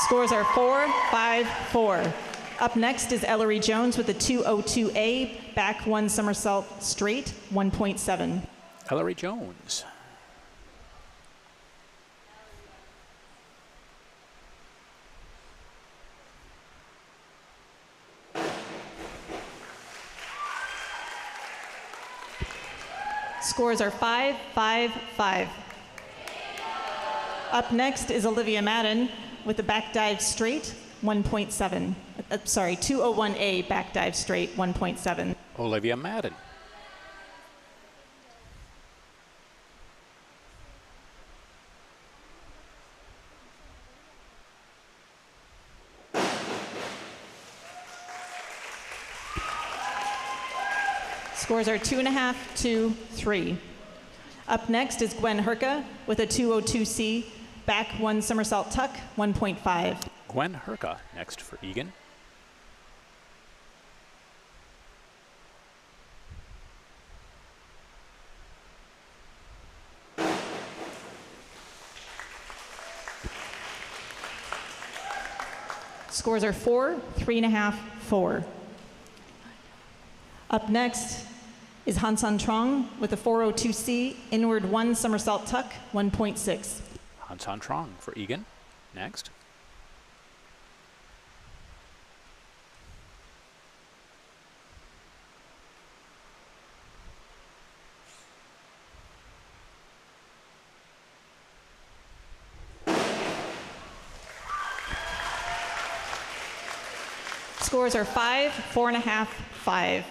Scores are 4, 5, 4. Up next is Ellery Jones with a 202A, back 1 somersault straight, 1.7. Ellery Jones. Scores are 5, 5, 5. Up next is Olivia Madden with a back dive straight, 1.7. 201A back dive straight, 1.7. Olivia Madden. Scores are 2.5, 2, 3. Up next is Gwen Herka with a 202C back 1 somersault tuck, 1.5. Gwen Herka next for Eagan. Scores are 4, 3.5, 4. Up next is Hansan Trong with a 402C inward 1 somersault tuck, 1.6. Hansan Trong for Eagan next. Scores are 5, 4.5, 5.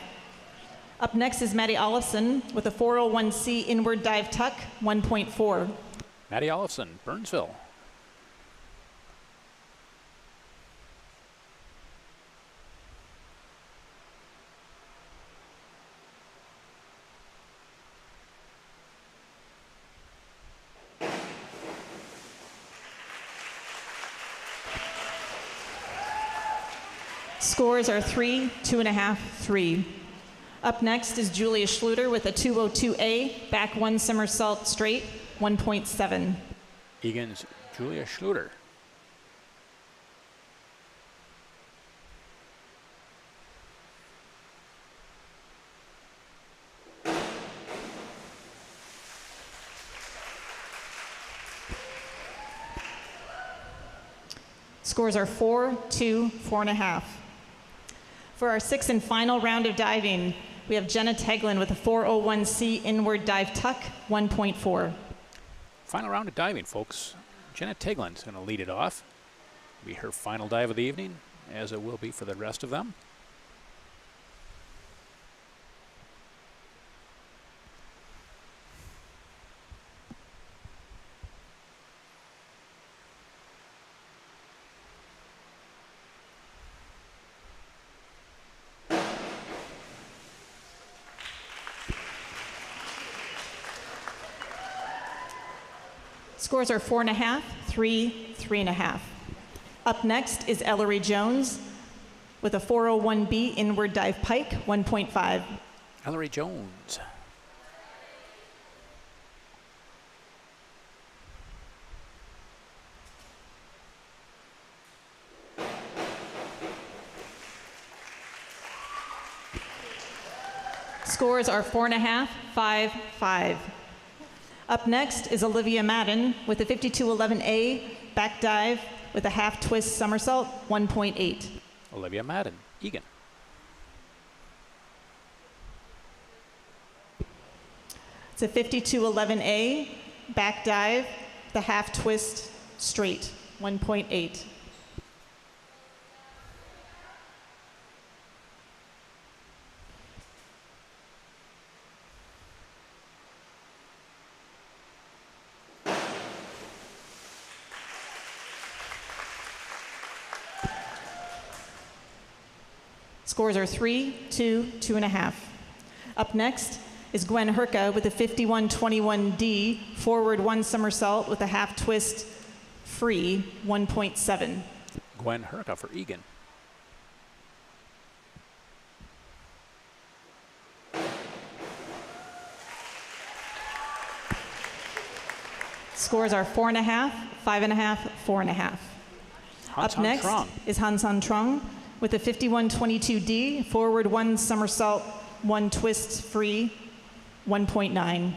Up next is Maddie Olofsson with a 401C inward dive tuck, 1.4. Maddie Olofsson, Burnsville. Scores are 3, 2.5, 3. Up next is Julia Schluter with a 202A, back 1 somersault straight, 1.7. Eagan's Julia Schluter. Scores are 4-2, 4.5. For our sixth and final round of diving, we have Jenna Teglin with a 401C inward dive tuck, 1.4. Final round of diving, folks. Jenna Teglin's going to lead it off. Be her final dive of the evening, as it will be for the rest of them. Scores are 4.5, 3, 3.5. Up next is Ellery Jones with a 401B inward dive pike, 1.5. Ellery Jones. Scores are 4.5, 5, 5. Up next is Olivia Madden with a 5211A back dive with a half twist somersault, 1.8. Olivia Madden, Eagan. It's a 5211A back dive with a half twist straight, 1.8. Scores are 3, 2, 2.5. Up next is Gwen Herka with a 5121D forward one somersault with a half twist free, 1.7. Gwen Herka for Eagan. Scores are 4.5, 5.5, 4.5. Up next is Han-San Trung with a 5122D, forward one somersault, one twist free, 1.9.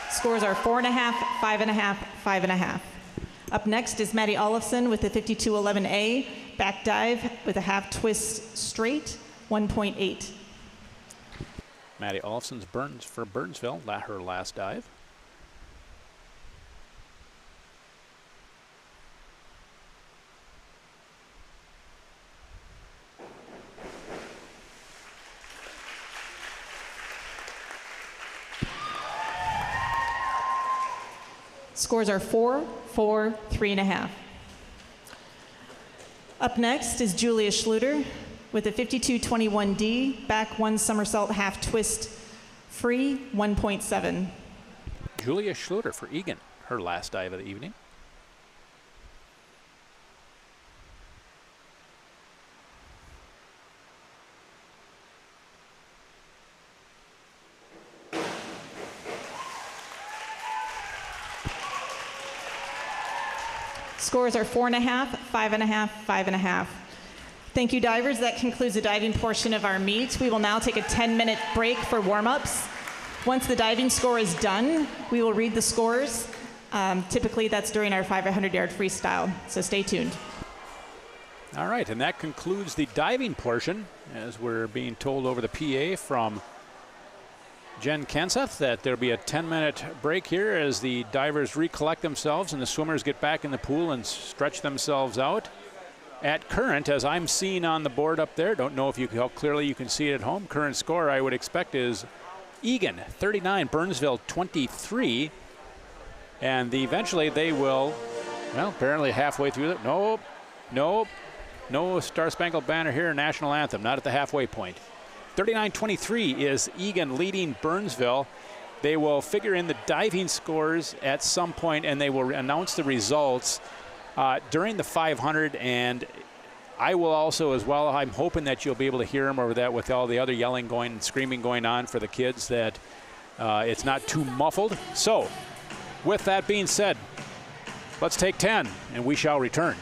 Scores are 4.5, 5.5, 5.5. Up next is Maddie Olofsson with a 5211A, back dive with a half twist straight, 1.8. Maddie Olofsson's for Burnsville, her last dive. Scores are 4, 4, 3.5. Up next is Julia Schluter with a 5221D, back one somersault, half twist free, 1.7. Julia Schluter for Eagan, her last dive of the evening. Scores are 4.5, 5.5, 5.5. Thank you, divers. That concludes the diving portion of our meet. We will now take a 10-minute break for warm-ups. Once the diving score is done, we will read the scores. Typically, that's during our 500-yard freestyle, so stay tuned. All right, and that concludes the diving portion, as we're being told over the PA from Jen Kenseth that there'll be a 10-minute break here as the divers recollect themselves and the swimmers get back in the pool and stretch themselves out. At current, as I'm seeing on the board up there, don't know how clearly you can see it at home, current score I would expect is Eagan 39, Burnsville 23, and eventually they will, well, apparently halfway through it. No Star Spangled Banner here, national anthem, not at the halfway point. 39-23 is Eagan leading Burnsville. They will figure in the diving scores at some point and they will announce the results. during the 500, and I will also as well. I'm hoping that you'll be able to hear them over that with all the other yelling going and screaming going on for the kids, that it's not too muffled. So with that being said, let's take 10 and we shall return.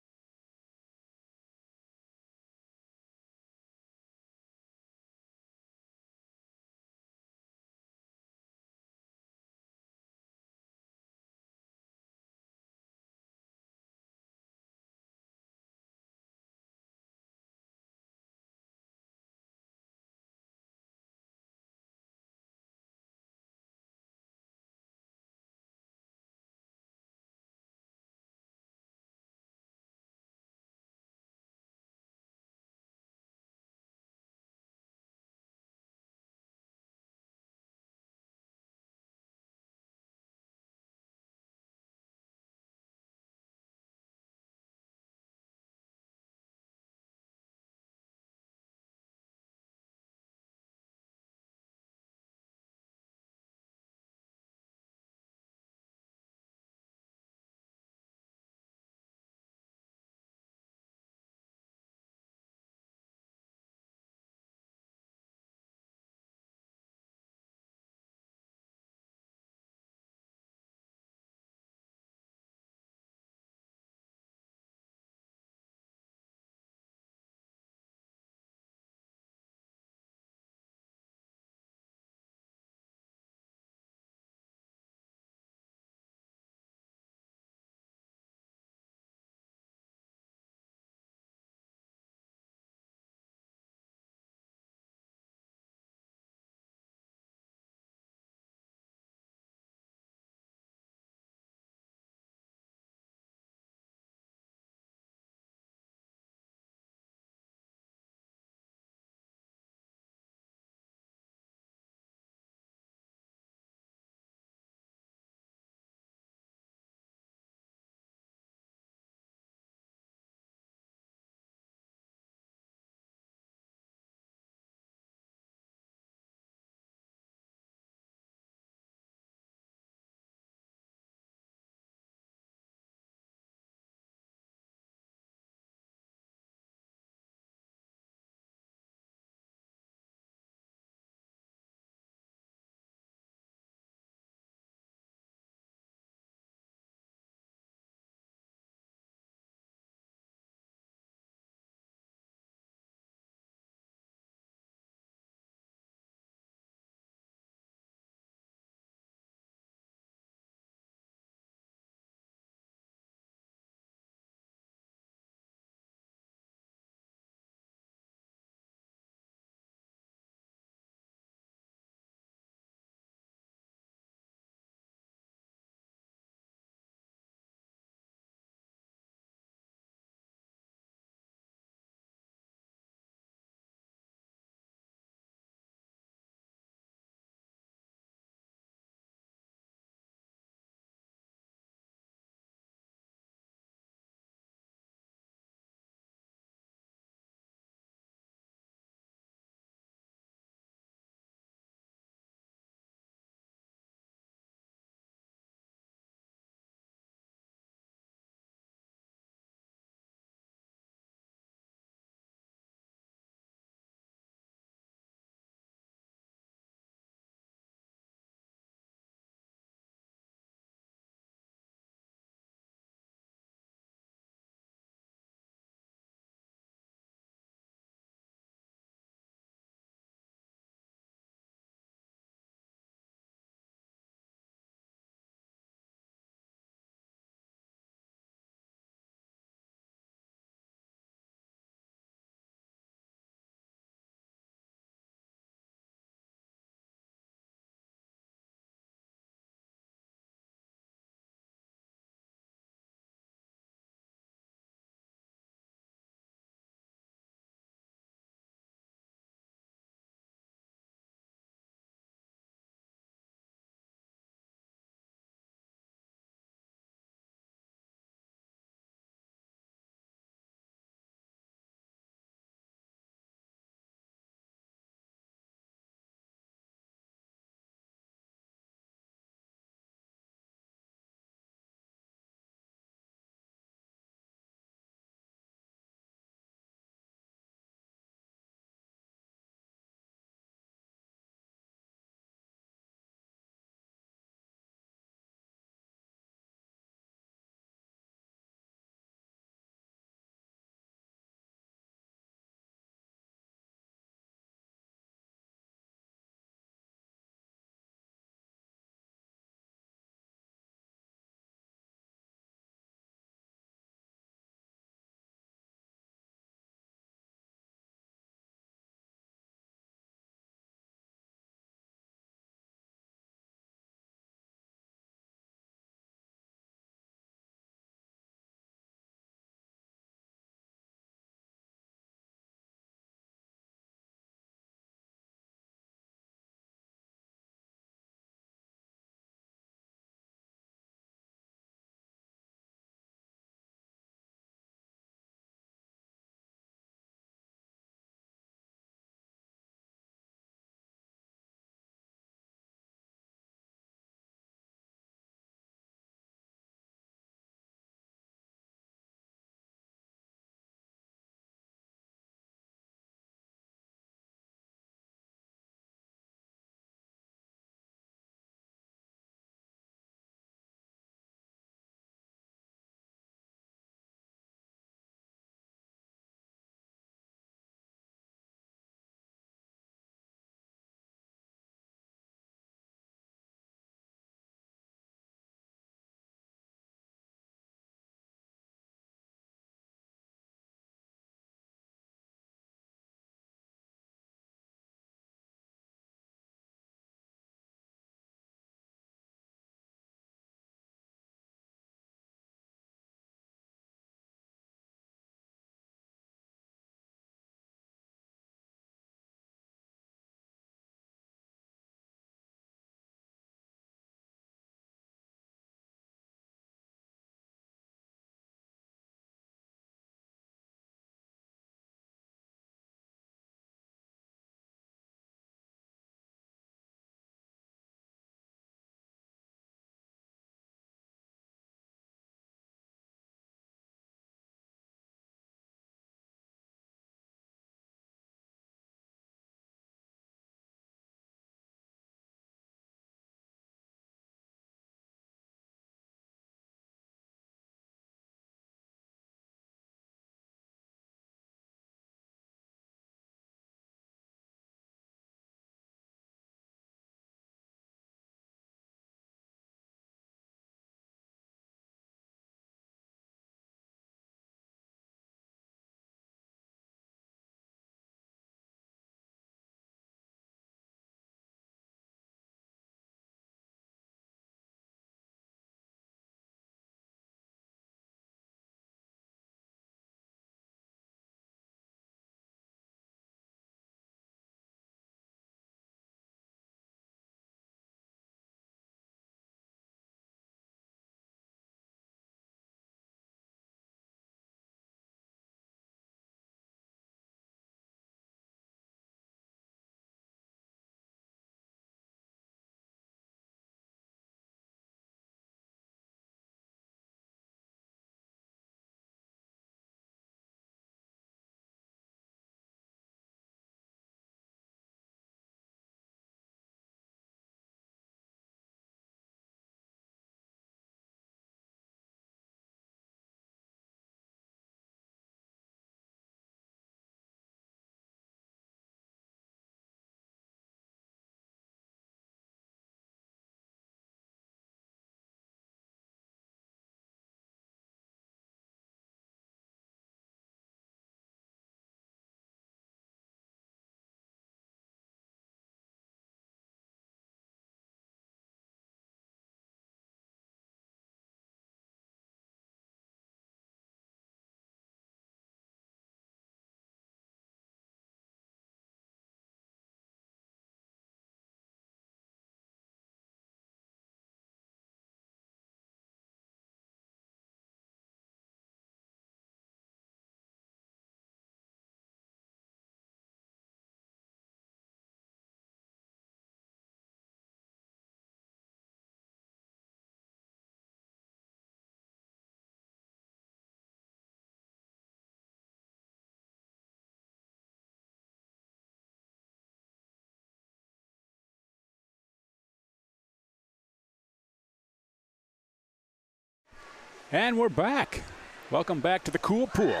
And we're back. Welcome back to the Cool Pool.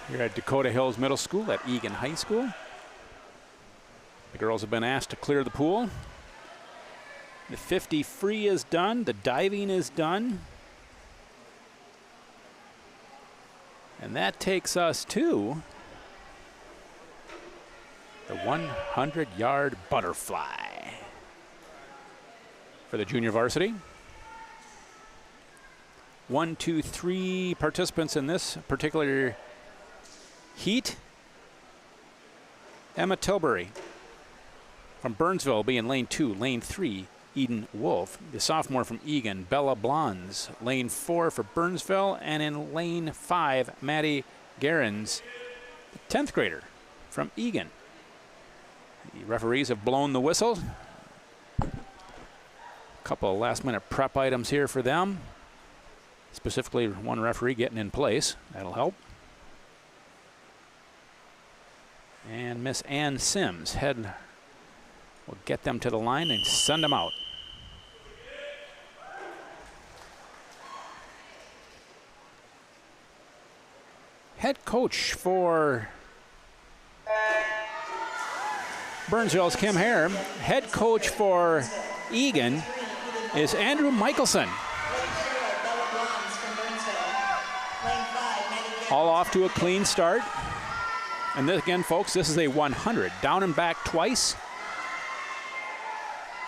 Here at Dakota Hills Middle School at Eagan High School. The girls have been asked to clear the pool. The 50 free is done. The diving is done. And that takes us to the 100-yard butterfly for the junior varsity. 1, 2, 3 participants in this particular heat. Emma Tilbury from Burnsville will be in lane 2. Lane 3, Eden Wolf. The sophomore from Eagan, Bella Blondes. Lane 4 for Burnsville. And in lane 5, Maddie Gerens, 10th grader from Eagan. The referees have blown the whistle. A couple of last-minute prep items here for them. Specifically, one referee getting in place. That'll help. And Miss Ann Sims will get them to the line and send them out. Head coach for Burnsville's Kim Hare. Head coach for Eagan is Andrew Michelson. All off to a clean start. And this, again, folks, this is a 100. Down and back twice.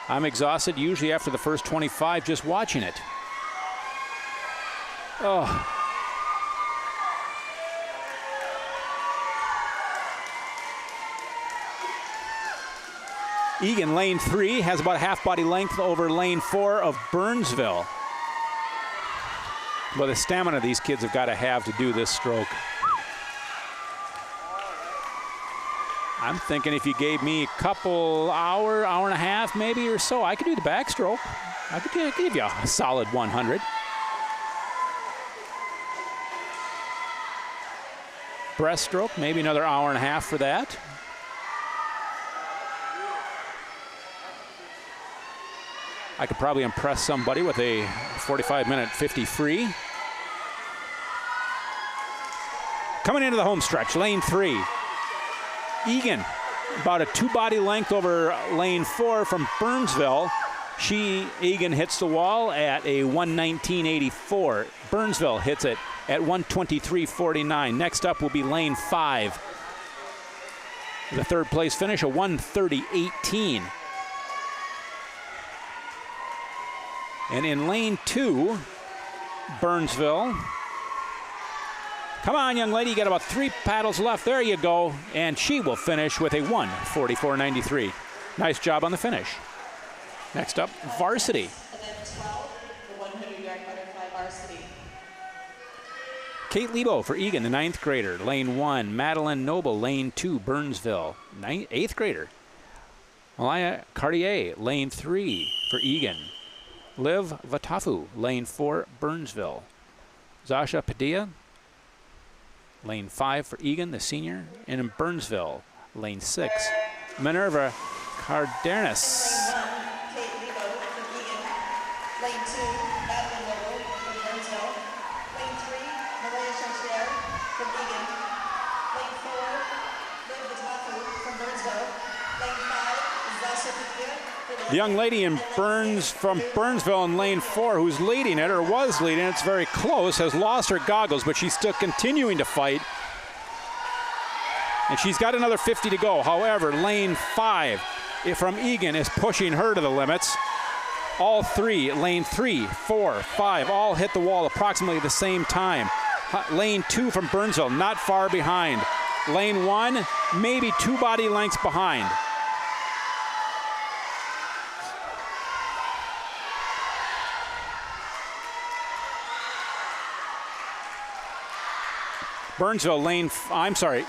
I'm exhausted usually after the first 25 just watching it. Oh. Eagan, lane 3, has about half body length over lane 4 of Burnsville. Well, the stamina these kids have got to do this stroke. I'm thinking if you gave me a couple hour and a half maybe or so, I could do the backstroke. I could give you a solid 100. Breaststroke, maybe another hour and a half for that. I could probably impress somebody with a 45-minute 50 free. Coming into the home stretch, lane 3. Eagan, about a 2-body length over lane 4 from Burnsville. Eagan hits the wall at a 119.84. Burnsville hits it at 123.49. Next up will be lane 5. The third place finish, a 130.18. And in lane 2, Burnsville. Come on, young lady, you got about 3 paddles left. There you go. And she will finish with a 1:44.93. Nice job on the finish. Next up, varsity. And then 12, the 100-yard butterfly varsity. Kate Lebo for Eagan, the 9th grader. Lane 1, Madeline Noble. Lane 2, Burnsville, 8th grader. Malaya Cartier, lane 3 for Eagan. Liv Vatafu, lane 4, Burnsville. Zasha Padilla, lane 5 for Eagan, the senior. And in Burnsville, lane 6, Minerva Cardenas. Kate Lebo from Eagan. Lane 2, Madeline Noble from Burnsville. Lane 3, Malaya Chantier from Eagan. Lane 4, Liv Vatafu from Burnsville. Lane 5, Zasha Padilla. The young lady from Burnsville in lane 4 who's leading it, or was leading it, it's very close, has lost her goggles, but she's still continuing to fight. And she's got another 50 to go. However, lane 5 from Eagan is pushing her to the limits. All 3, lane 3, 4, 5, all hit the wall approximately the same time. Lane 2 from Burnsville, not far behind. Lane 1, maybe 2 body lengths behind.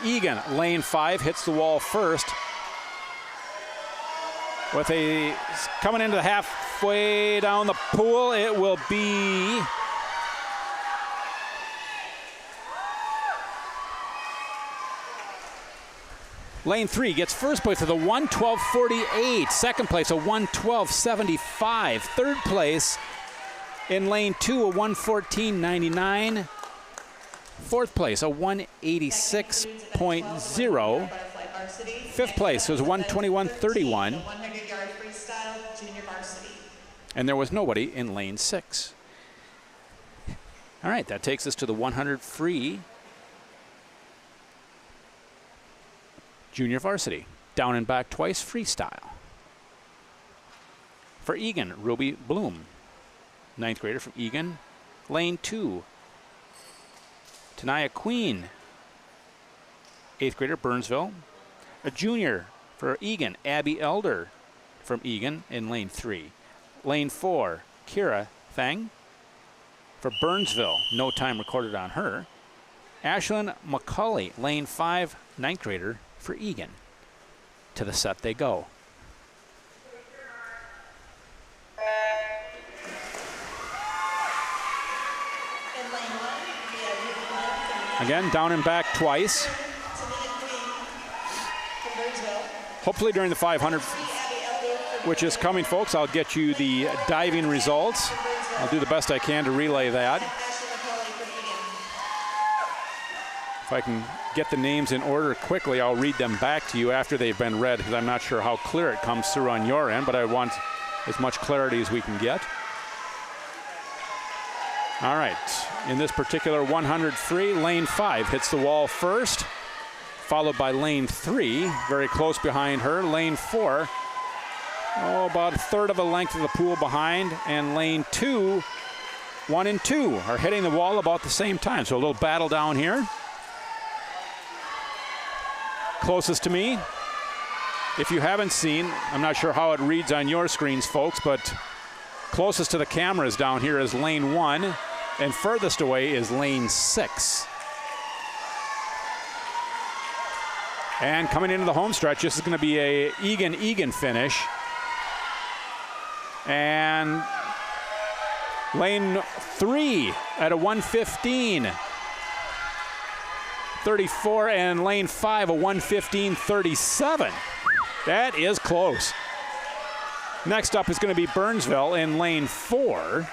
Eagan, lane 5 hits the wall first. Coming into the halfway down the pool, it will be lane 3 gets first place with a 112.48. Second place, a 112.75. Third place, In lane 2, a 1:14.99. Fourth place, a 186.0. Fifth place was 1:21.31. And there was nobody in lane 6. All right, that takes us to the 100 free junior varsity. Down and back twice, freestyle. For Eagan, Ruby Bloom, 9th grader from Eagan. Lane 2, Tanaya Queen, 8th grader, Burnsville. A junior for Eagan, Abby Elder from Eagan in lane 3. Lane 4, Kira Thang for Burnsville. No time recorded on her. Ashlyn McCauley, lane 5, 9th grader for Eagan. To the set they go. Again, down and back twice. Hopefully during the 500, which is coming, folks, I'll get you the diving results. I'll do the best I can to relay that. If I can get the names in order quickly, I'll read them back to you after they've been read, because I'm not sure how clear it comes through on your end, but I want as much clarity as we can get. All right, in this particular 100 free, lane 5 hits the wall first, followed by lane 3, very close behind her. Lane 4, about a third of a length of the pool behind, and lane 2, 1 and 2 are hitting the wall about the same time. So a little battle down here. Closest to me, if you haven't seen, I'm not sure how it reads on your screens, folks, but closest to the cameras down here is lane 1, and furthest away is lane 6. And coming into the home stretch, this is going to be a Eagan finish. And lane 3 at a 1:15.34, and lane 5 a 1:15.37. That is close. Next up is going to be Burnsville in lane 4.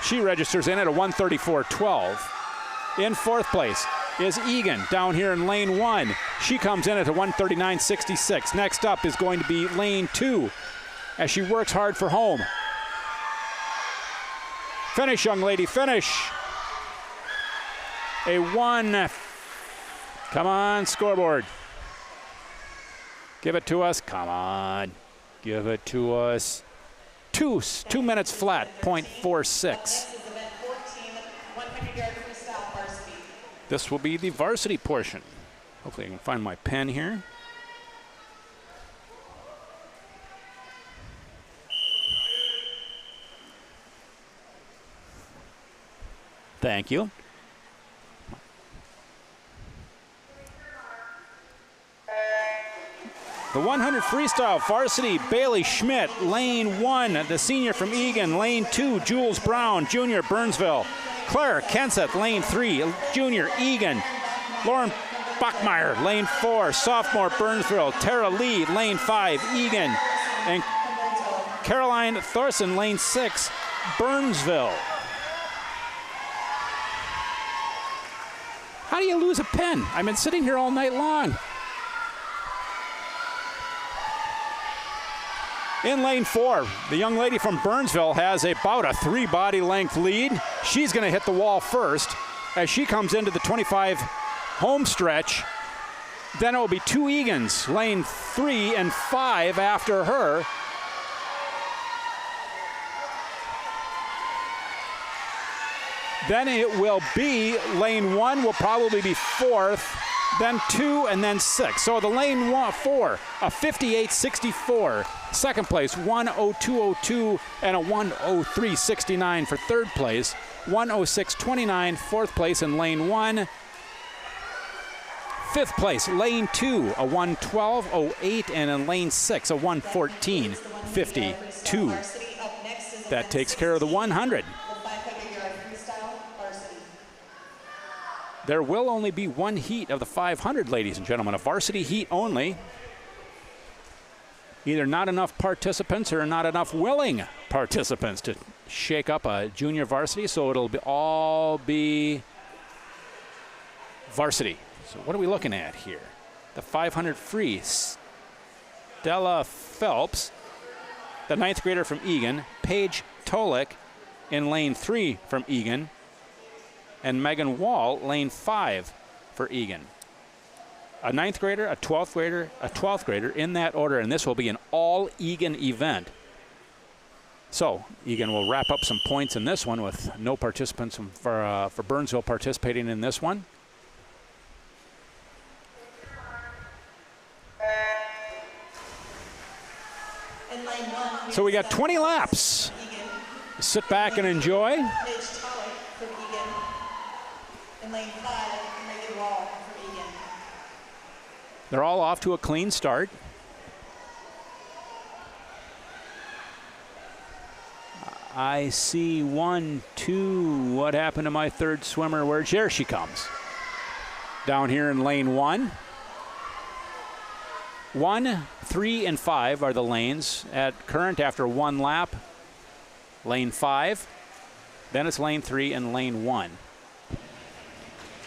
She registers in at a 1:34.12. In fourth place is Eagan down here in lane 1. She comes in at a 1:39.66. Next up is going to be lane 2 as she works hard for home. Finish, young lady, finish. A 1. Come on, scoreboard. Give it to us. Come on. Give it to us. 2 minutes flat, 0.46. This will be the varsity portion. Hopefully I can find my pen here. Thank you. The 100 freestyle varsity, Bailey Schmidt, lane 1, the senior from Eagan. Lane 2, Jules Brown, junior, Burnsville. Claire Kenseth, lane 3, junior, Eagan. Lauren Bachmeyer, lane 4, sophomore, Burnsville. Tara Lee, lane 5, Eagan. And Caroline Thorson, lane 6, Burnsville. How do you lose a pen? I've been sitting here all night long. In lane 4, the young lady from Burnsville has about a 3 body length lead. She's going to hit the wall first as she comes into the 25 home stretch. Then it will be 2 Eagans, lane 3 and 5 after her. Then it will be lane 1 will probably be 4th, then 2, and then 6. So the lane 4, a 58.64. Second place, 1:02.02, and a 1:03.69 for third place. 1:06.29, fourth place in lane 1. Fifth place, lane 2, a 1:12.08, and in lane 6, a 1:14.52. That takes care of the 100. There will only be one heat of the 500, ladies and gentlemen, a varsity heat only. Either not enough participants or not enough willing participants to shake up a junior varsity, so it'll all be varsity. So what are we looking at here? The 500 free. Stella Phelps, the 9th grader from Eagan. Paige Tolick in lane 3 from Eagan. And Megan Wall, lane 5 for Eagan. A 9th grader, a 12th grader, a 12th grader in that order, and this will be an all Eagan event. So Eagan will wrap up some points in this one with no participants for Burnsville participating in this one. So we got 20 laps. Sit back and enjoy. They're all off to a clean start. I see 1, 2. What happened to my third swimmer? There she comes. Down here in lane 1. 1, 3, and 5 are the lanes at current after 1 lap. Lane 5. Then it's lane 3 and lane 1.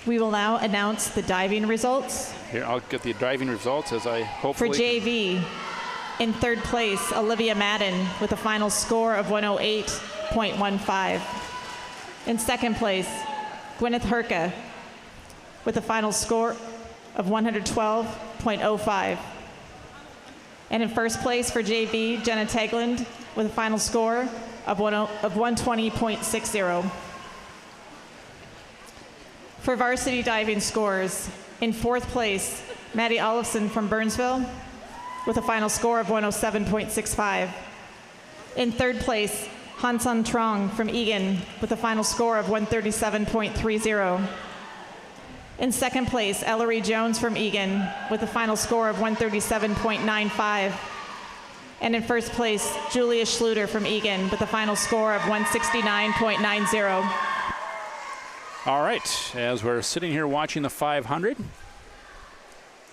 We will now announce the diving results. Here, I'll get the diving results as I hopefully... For JV, in 3rd place, Olivia Madden with a final score of 108.15. In 2nd place, Gwyneth Herka with a final score of 112.05. And in 1st place for JV, Jenna Tegland with a final score of 120.60. For varsity diving scores, in 4th place, Maddie Olofsson from Burnsville with a final score of 107.65. In 3rd place, Hansan Trong from Eagan with a final score of 137.30. In 2nd place, Ellery Jones from Eagan with a final score of 137.95. And in 1st place, Julia Schluter from Eagan with a final score of 169.90. All right, as we're sitting here watching the 500,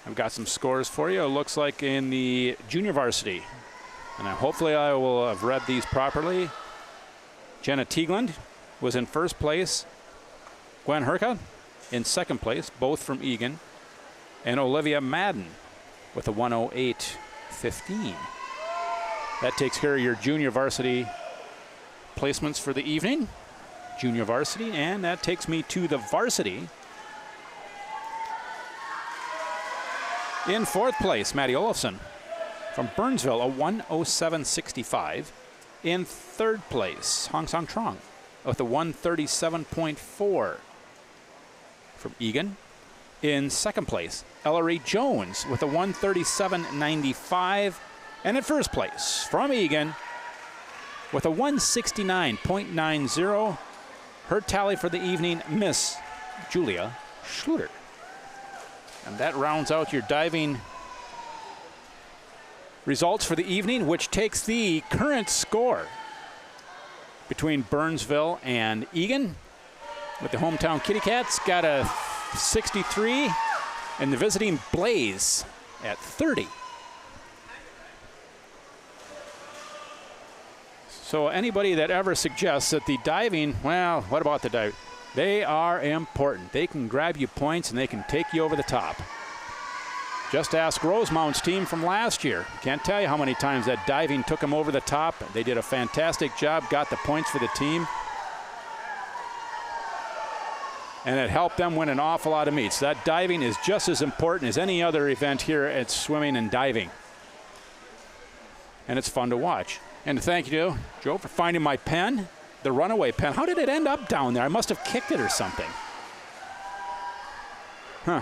I've got some scores for you. It looks like in the junior varsity, and hopefully I will have read these properly. Jenna Tegland was in 1st place. Gwen Herka in 2nd place, both from Eagan. And Olivia Madden with a 108.15. That takes care of your junior varsity placements for the evening. Junior varsity, and that takes me to the varsity. In 4th place, Maddie Olofsson from Burnsville, a 107.65. In 3rd place, Hong Sang Trong with a 137.4 from Eagan. In 2nd place, Ellery Jones with a 137.95. And in 1st place, from Eagan, with a 169.90. Her tally for the evening, Miss Julia Schluter. And that rounds out your diving results for the evening, which takes the current score between Burnsville and Eagan. With the hometown Kitty Cats got a 63, and the visiting Blaze at 30. So anybody that ever suggests that the diving, well, what about the diving? They are important. They can grab you points and they can take you over the top. Just ask Rosemount's team from last year. Can't tell you how many times that diving took them over the top. They did a fantastic job, got the points for the team. And it helped them win an awful lot of meets. That diving is just as important as any other event here at swimming and diving. And it's fun to watch. And thank you, Joe, for finding my pen, the runaway pen. How did it end up down there? I must have kicked it or something. Huh.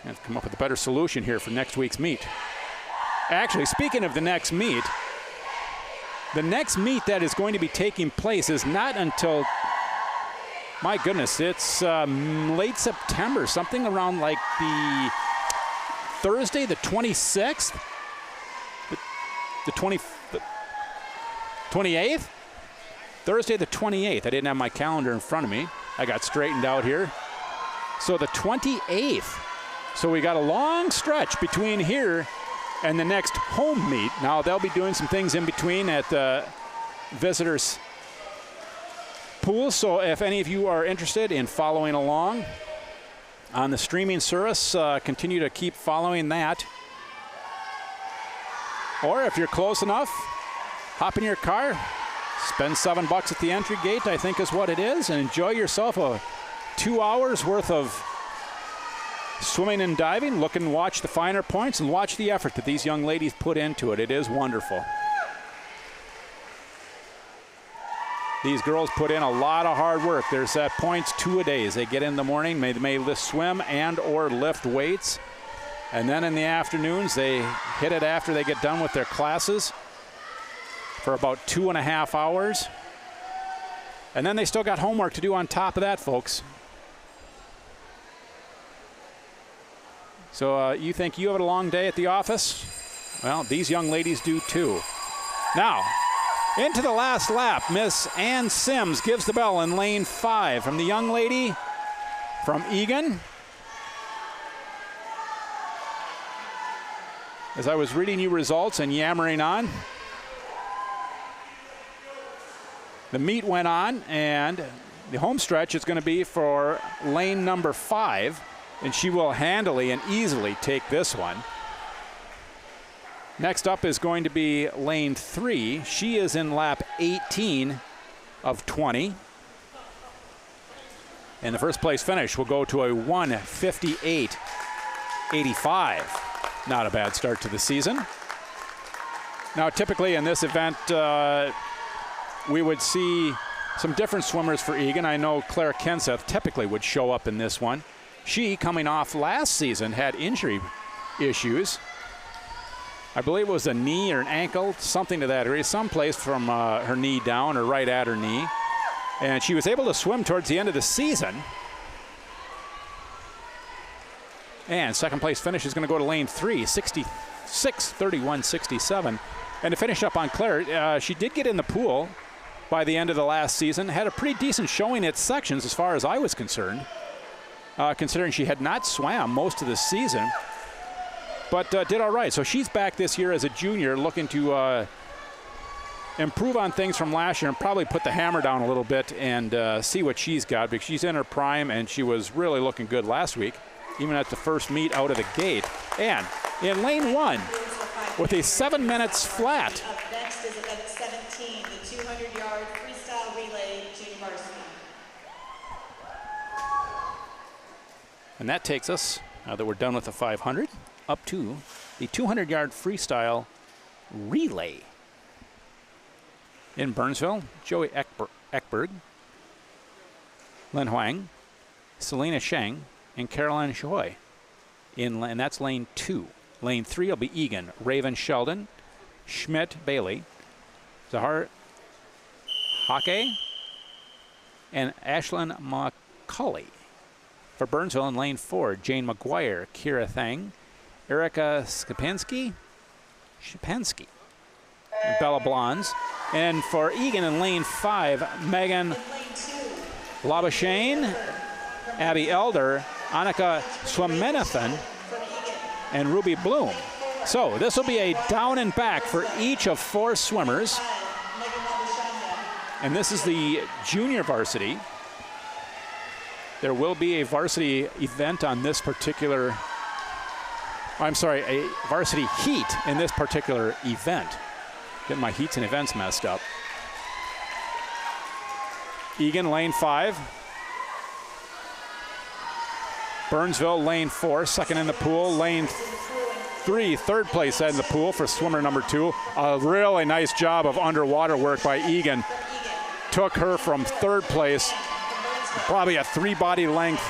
I have to come up with a better solution here for next week's meet. Actually, speaking of the next meet that is going to be taking place is not until, my goodness, it's late September, something around like the Thursday, the 26th, the 28th? Thursday, the 28th. I didn't have my calendar in front of me. I got straightened out here. So the 28th. So we got a long stretch between here and the next home meet. Now, they'll be doing some things in between at the visitors' pool. So if any of you are interested in following along on the streaming service, continue to keep following that. Or if you're close enough, hop in your car, spend $7 at the entry gate, I think is what it is, and enjoy yourself a 2 hours worth of swimming and diving. Look and watch the finer points and watch the effort that these young ladies put into it. It is wonderful. These girls put in a lot of hard work. There's that points 2 a days. They get in the morning, they may swim and or lift weights. And then in the afternoons, they hit it after they get done with their classes for about 2.5 hours. And then they still got homework to do on top of that, folks. So you think you have a long day at the office? Well, these young ladies do too. Now, into the last lap, Miss Ann Sims gives the bell in lane 5 from the young lady from Eagan. As I was reading you results and yammering on, the meet went on, and the home stretch is going to be for lane number 5, and she will handily and easily take this one. Next up is going to be lane 3. She is in lap 18 of 20. And the first place finish will go to a 1:58.85. Not a bad start to the season. Now, typically in this event, we would see some different swimmers for Eagan. I know Claire Kenseth typically would show up in this one. She, coming off last season, had injury issues. I believe it was a knee or an ankle, something to that area, someplace from her knee down or right at her knee. And she was able to swim towards the end of the season. And second place finish is going to go to lane 3, 66:31.67. And to finish up on Claire, she did get in the pool by the end of the last season. Had a pretty decent showing at sections as far as I was concerned, considering she had not swam most of the season. But did all right. So she's back this year as a junior, looking to improve on things from last year and probably put the hammer down a little bit and see what she's got, because she's in her prime and she was really looking good last week, even at the first meet out of the gate. And in lane 1, with a 7 minutes flat. Up next is event 17, the 200-yard freestyle relay junior varsity. And that takes us, now that we're done with the 500, up to the 200-yard freestyle relay. In Burnsville, Joey Ekberg, Lin Huang, Selena Sheng, and Caroline Choi. And that's lane 2. Lane 3 will be Eagan, Raven Sheldon, Schmidt Bailey, Zahar Hake, and Ashlyn McCauley. For Burnsville in lane 4, Jane McGuire, Kira Thang, Erica Skapansky, and Bella Blondes. And for Eagan in lane 5, Megan Labashane, Abby Elder, Annika Swamenathan, and Ruby Bloom. So this will be a down and back for each of 4 swimmers. And this is the junior varsity. There will be a varsity event on this particular, a varsity heat in this particular event. Getting my heats and events messed up. Eagan, lane 5. Burnsville, lane 4, second in the pool. Lane 3, third place in the pool for swimmer number 2. A really nice job of underwater work by Eagan. Took her from third place, probably a 3 body length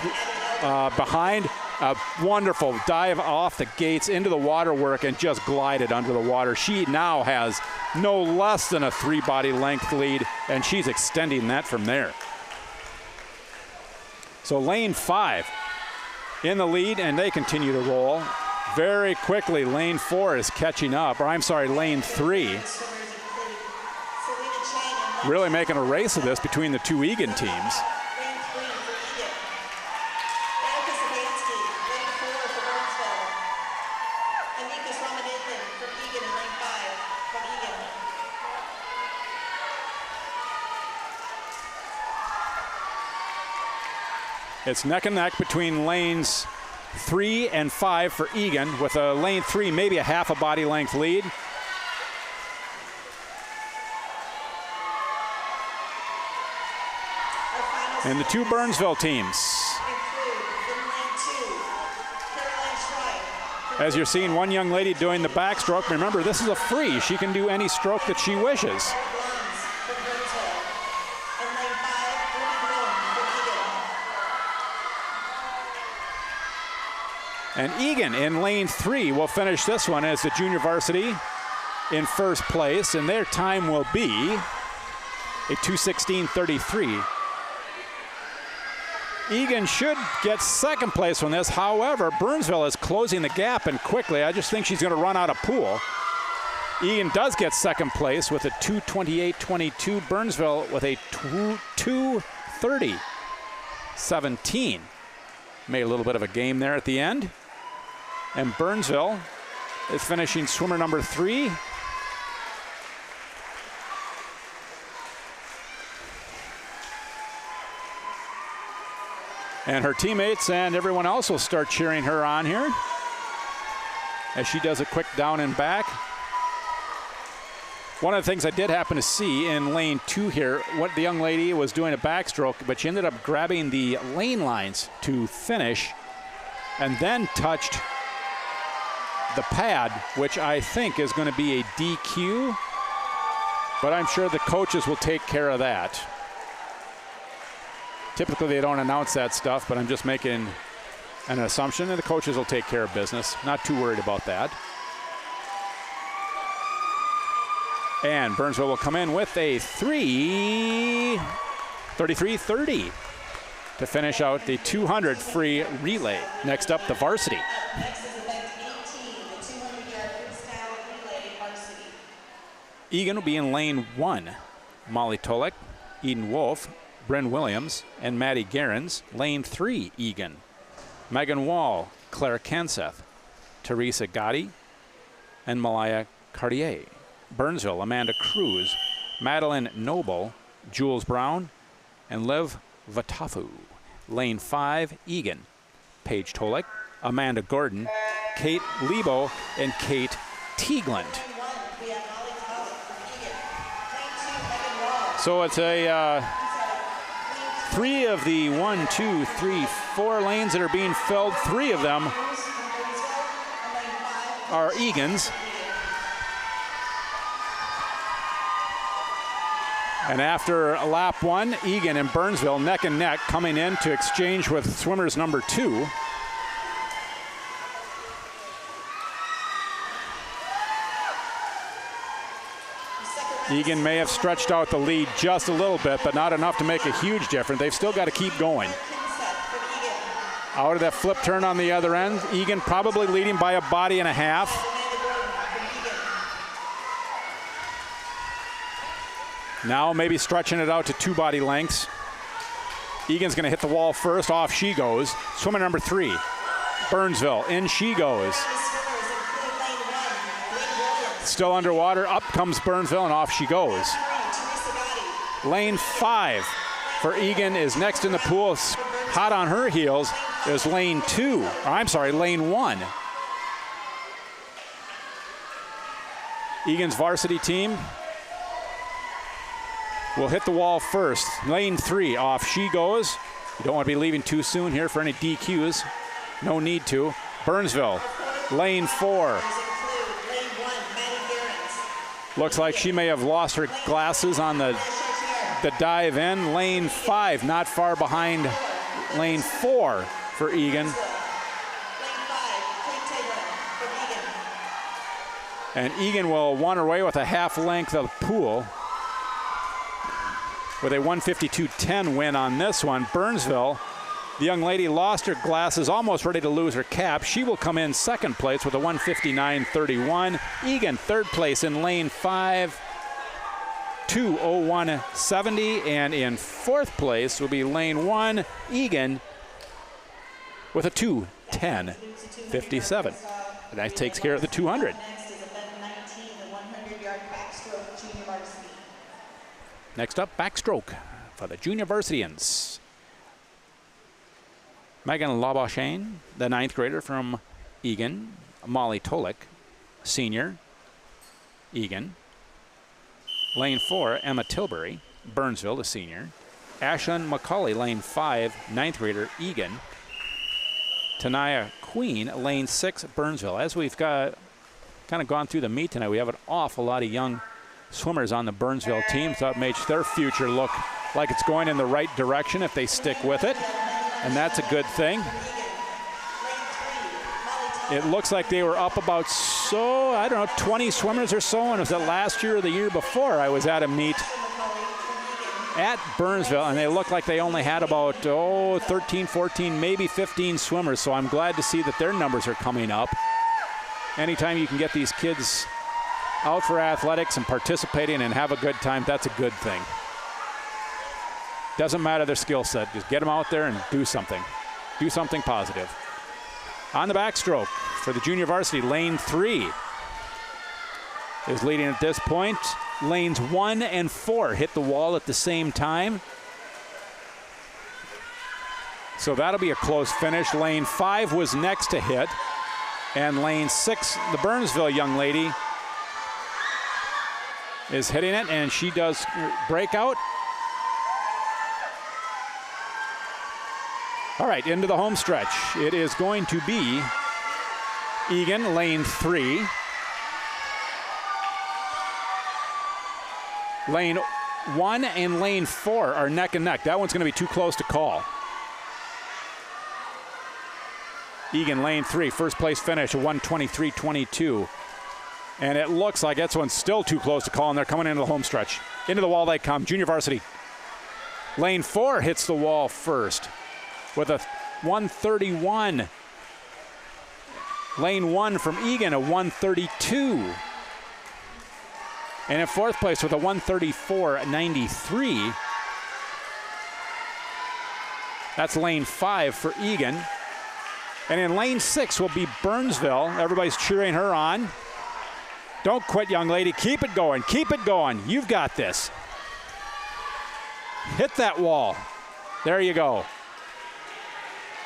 behind. A wonderful dive off the gates into the water work and just glided under the water. She now has no less than a 3 body length lead, and she's extending that from there. So lane 5 in the lead, and they continue to roll very quickly. Lane 4 is catching up, lane 3. Really making a race of this between the 2 Eagan teams. It's neck and neck between lanes 3 and 5 for Eagan, with a lane 3 maybe a half a body length lead. And the two Burnsville teams. As you're seeing one young lady doing the backstroke, remember this is a free. She can do any stroke that she wishes. And Eagan in lane 3 will finish this one as the junior varsity in first place, and their time will be a 2:16.33. Eagan should get second place from this. However, Burnsville is closing the gap and quickly. I just think she's going to run out of pool. Eagan does get second place with a 2:28.22. Burnsville with a 2:30.17. Made a little bit of a game there at the end. And Burnsville is finishing swimmer number 3. And her teammates and everyone else will start cheering her on here as she does a quick down and back. One of the things I did happen to see in lane 2 here, what the young lady was doing a backstroke, but she ended up grabbing the lane lines to finish and then touched the pad, which I think is going to be a DQ, but I'm sure the coaches will take care of that. Typically they don't announce that stuff, but I'm just making an assumption, and the coaches will take care of business. Not too worried about that. And Burnsville will come in with a 3:33.30 to finish out the 200 free relay. Next up, the varsity. Next is event 18, the 200-yard freestyle relay varsity. Eagan will be in lane 1. Molly Tolek, Eden Wolf, Bryn Williams, and Maddie Gerens. Lane 3, Eagan. Megan Wall, Claire Kenseth, Teresa Gotti, and Malaya Cartier. Burnsville, Amanda Cruz, Madeline Noble, Jules Brown, and Liv Vatafu. Lane 5, Eagan. Paige Tolek, Amanda Gordon, Kate Lebo, and Kate Teagland. So it's a 3 of the 1, 2, 3, 4 lanes that are being filled. 3 of them are Eagan's. And after lap 1, Eagan and Burnsville neck and neck, coming in to exchange with swimmers number 2. Eagan may have stretched out the lead just a little bit, but not enough to make a huge difference. They've still got to keep going. Out of that flip turn on the other end, Eagan probably leading by a body and a half. Now maybe stretching it out to 2 body lengths. Eagan's going to hit the wall first. Off she goes. Swimmer number 3, Burnsville. In she goes. Still underwater. Up comes Burnsville, and off she goes. Lane 5 for Eagan is next in the pool. Hot on her heels is lane 2. Lane 1. Eagan's varsity team will hit the wall first. Lane 3, off she goes. You don't want to be leaving too soon here for any DQs. No need to. Burnsville, lane 4. Looks like she may have lost her glasses on the dive in. Lane 5, not far behind lane 4 for Eagan. And Eagan will wander away with a half length of the pool with a 152.10 win on this one. Burnsville, the young lady lost her glasses, almost ready to lose her cap. She will come in second place with a 159.31. Eagan third place in lane 5, 2:01.70. And in fourth place will be lane 1, Eagan, with a 2:10.57. And that takes care of the 200. Next is event 19, the 100-yard backstroke junior varsity. Next up, backstroke for the junior varsityans. Megan Labauchane, the 9th grader from Eagan. Molly Tolik, senior, Eagan. Lane 4, Emma Tilbury, Burnsville, the senior. Ashlyn McCauley, lane 5, 9th grader, Eagan. Tanaya Queen, lane 6, Burnsville. As we've got kind of gone through the meet tonight, we have an awful lot of young swimmers on the Burnsville team. Thought makes their future look like it's going in the right direction if they stick with it, and that's a good thing. It looks like they were up about, 20 swimmers or so, and was it last year or the year before I was at a meet at Burnsville, and they looked like they only had about 13, 14, maybe 15 swimmers. So I'm glad to see that their numbers are coming up. Anytime you can get these kids out for athletics and participating and have a good time, that's a good thing. Doesn't matter their skill set, just get them out there and do something. Do something positive. On the backstroke for the junior varsity, lane 3 is leading at this point. Lanes 1 and 4 hit the wall at the same time. So that'll be a close finish. Lane 5 was next to hit. And lane 6, the Burnsville young lady, is hitting it, and she does break out. All right, into the home stretch. It is going to be Eagan, lane 3. Lane 1 and lane 4 are neck and neck. That one's going to be too close to call. Eagan, lane 3, first place finish, a 1:23.22. And it looks like that one's still too close to call, and they're coming into the home stretch. Into the wall they come, junior varsity. Lane 4 hits the wall first with a 1:31. Lane 1 from Eagan, a 1:32. And in fourth place with a 1:34.93. That's lane 5 for Eagan. And in lane 6 will be Burnsville. Everybody's cheering her on. Don't quit, young lady. Keep it going. Keep it going. You've got this. Hit that wall. There you go.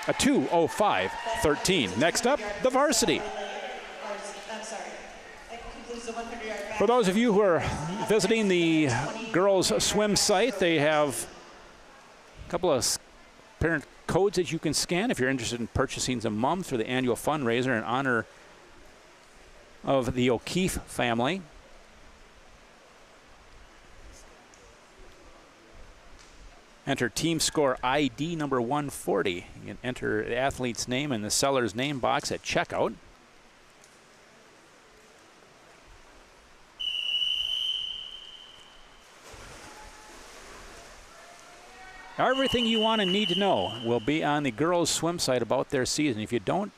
A 2:05.13. Next up, the varsity. For those of you who are visiting the girls' swim site, they have a couple of parent codes that you can scan if you're interested in purchasing some mums for the annual fundraiser in honor of the O'Keefe family. Enter team score ID number 140. You can enter the athlete's name in the seller's name box at checkout. Everything you want and need to know will be on the girls' swim site about their season. If you don't,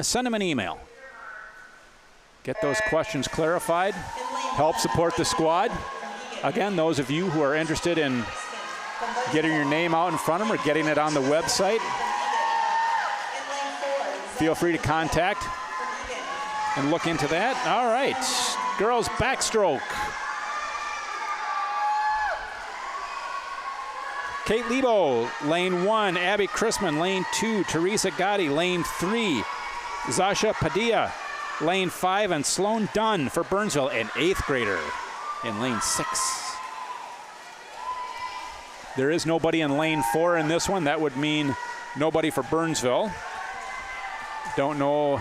send them an email. Get those questions clarified. Help support the squad. Again, those of you who are interested in getting your name out in front of them or getting it on the website, feel free to contact and look into that. All right, girls' backstroke. Kate Lebo, lane 1. Abby Chrisman, lane 2. Teresa Gotti, lane 3. Zasha Padilla, lane 5. And Sloan Dunn for Burnsville, an 8th grader in lane 6. There is nobody in lane 4 in this one. That would mean nobody for Burnsville. Don't know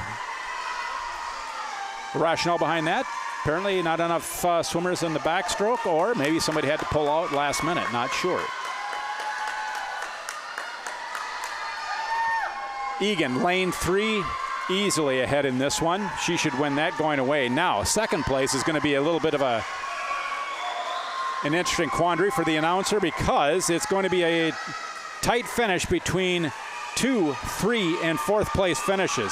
the rationale behind that. Apparently not enough swimmers in the backstroke, or maybe somebody had to pull out last minute, not sure. Eagan, lane 3, easily ahead in this one. She should win that going away. Now, second place is going to be a little bit of an interesting quandary for the announcer, because it's going to be a tight finish between 2, 3, and 4th place finishes.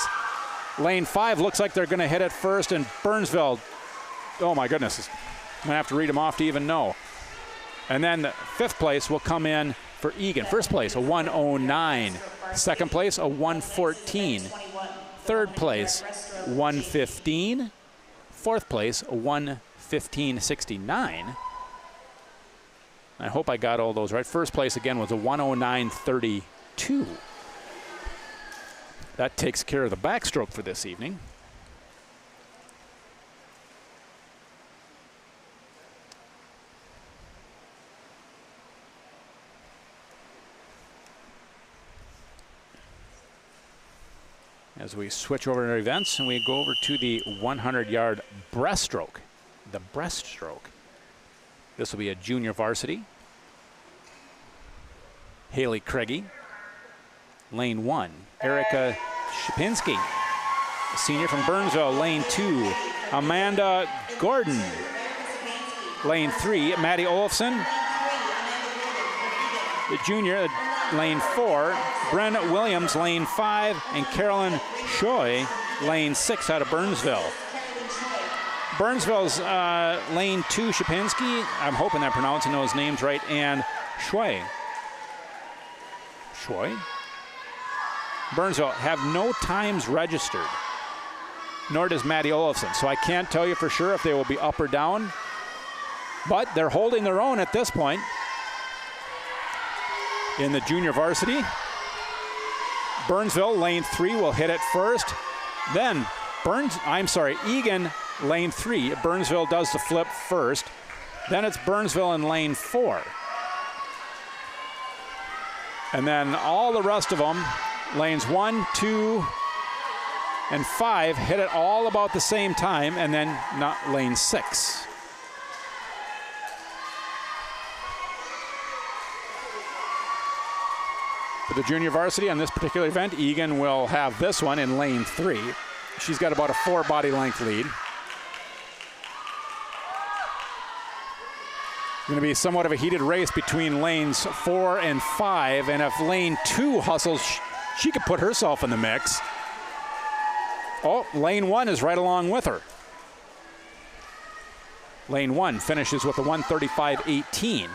Lane 5 looks like they're going to hit it first, and Burnsville, oh my goodness, I'm going to have to read them off to even know. And then the 5th place will come in for Eagan. First place, a 1:09. Second place, a 1:14. Third place, 1:15. Fourth place, a 1:15.69. I hope I got all those right. First place again was a 1:09.32. That takes care of the backstroke for this evening. As we switch over to our events and we go over to the 100-yard breaststroke. The breaststroke. This will be a junior varsity. Haley Craigie. Lane 1, Erica Shapinski. A senior from Burnsville, lane 2. Amanda Gordon. Lane 3, Maddie Olofsson. The junior, lane 4. Bren Williams, lane 5. And Carolyn Choi, lane 6 out of Burnsville. Burnsville's lane 2, Shapinski. I'm hoping I'm pronouncing those names right. And Choi. Burnsville have no times registered, nor does Maddie Olofsson. So I can't tell you for sure if they will be up or down, but they're holding their own at this point. In the junior varsity, Burnsville, lane 3, will hit it first. Then Eagan, lane 3. Burnsville does the flip first. Then it's Burnsville in lane 4. And then all the rest of them, lanes 1, 2, and 5, hit it all about the same time, and then not lane 6. For the junior varsity on this particular event, Eagan will have this one in lane 3. She's got about a 4 body length lead. Going to be somewhat of a heated race between lanes 4 and 5, and if lane 2 hustles, she could put herself in the mix. Oh, lane 1 is right along with her. Lane 1 finishes with a 1:35.18.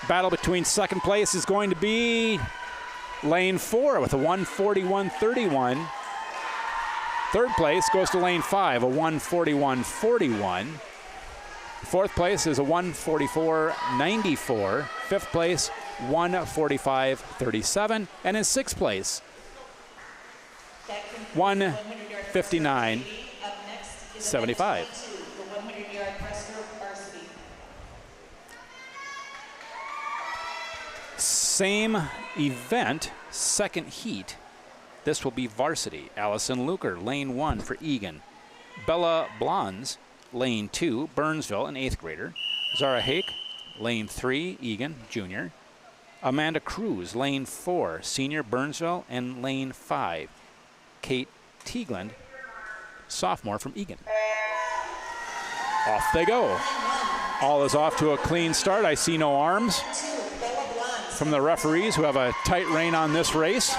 Battle between second place is going to be lane 4 with a 1:41.31. Third place goes to lane 5, a 1:41.41. Fourth place is a 1:44.94. Fifth place, 1:45.37. And in sixth place, 1:59.75. Same event, second heat. This will be varsity. Allison Luker, lane 1 for Eagan. Bella Blondes, lane 2, Burnsville, an 8th grader. Zara Hake, lane 3, Eagan, junior. Amanda Cruz, lane 4, senior, Burnsville, and lane 5, Kate Teagland, sophomore from Eagan. Off they go. All is off to a clean start. I see no arms from the referees, who have a tight rein on this race.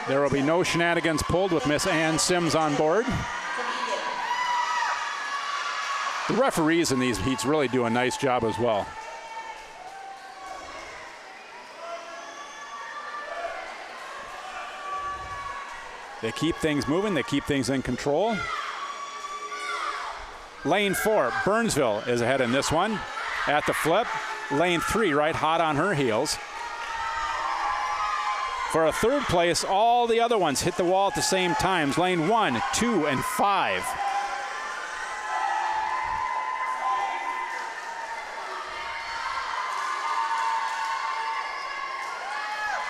There will be no shenanigans pulled with Miss Ann Sims on board. The referees in these heats really do a nice job as well. They keep things moving, they keep things in control. Lane 4, Burnsville is ahead in this one. At the flip, lane 3 right hot on her heels. For a third place, all the other ones hit the wall at the same times. Lane 1, 2, and 5.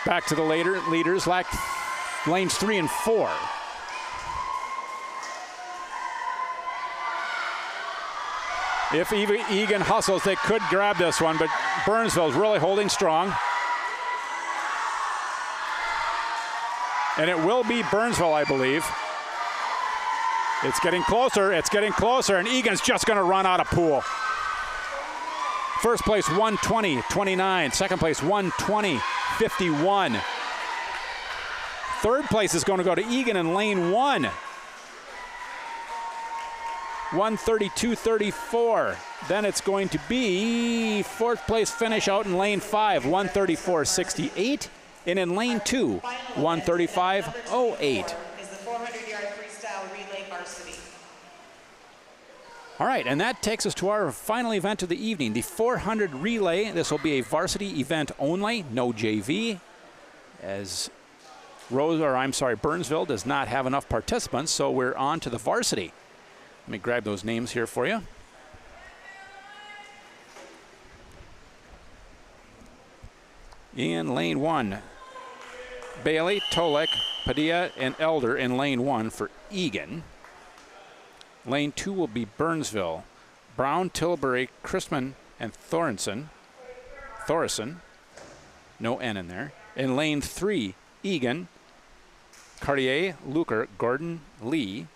Back to the leaders, like lanes 3 and 4. If Eagan hustles, they could grab this one, but Burnsville's really holding strong. And it will be Burnsville, I believe. It's getting closer, and Eagan's just gonna run out of pool. First place, 1:20.29. Second place, 1:20.51. Third place is gonna go to Eagan in lane 1. 1:32.34. Then it's going to be fourth place finish out in lane 5, 1:34.68. And in lane 2, 1:35.08. Is the 400-yard freestyle relay varsity. All right, and that takes us to our final event of the evening, the 400 relay. This will be a varsity event only, no JV, as Burnsville does not have enough participants, so we're on to the varsity. Let me grab those names here for you. In lane 1, Bailey, Tolek, Padilla, and Elder in lane 1 for Eagan. Lane 2 will be Burnsville, Brown, Tilbury, Chrisman, and Thorison. No N in there. In lane 3, Eagan, Cartier, Luker, Gordon, Lee.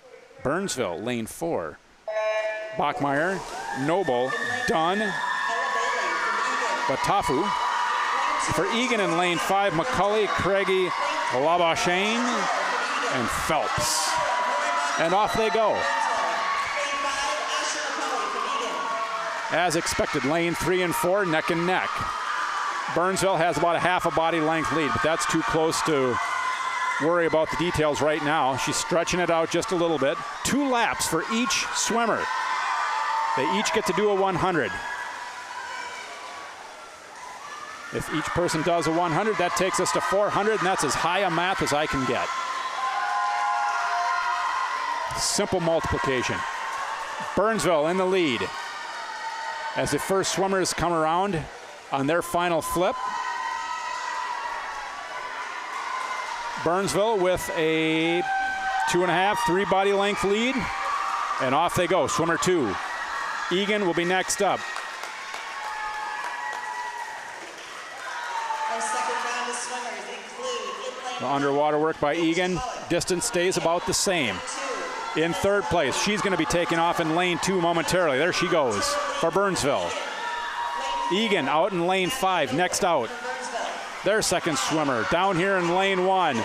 Burnsville, lane 4, Bachmeyer, Noble, Dunn, Batafu. For Eagan in lane 5, McCulley, Craigie, Labashane, and Phelps. And off they go. As expected, lane 3 and 4, neck and neck. Burnsville has about a half a body length lead, but that's too close to worry about the details right now. She's stretching it out just a little bit. 2 laps for each swimmer. They each get to do a 100. If each person does a 100, that takes us to 400, and that's as high a math as I can get. Simple multiplication. Burnsville in the lead as the first swimmers come around on their final flip. Burnsville with a 2.5, 3 body length lead, and off they go. Swimmer 2. Eagan will be next up. Our second round of swimmers include The underwater work by Eagan. Distance stays about the same. In third place, she's going to be taking off in lane 2 momentarily. There she goes for Burnsville. Eagan out in lane 5, next out. Their second swimmer down here in lane 1.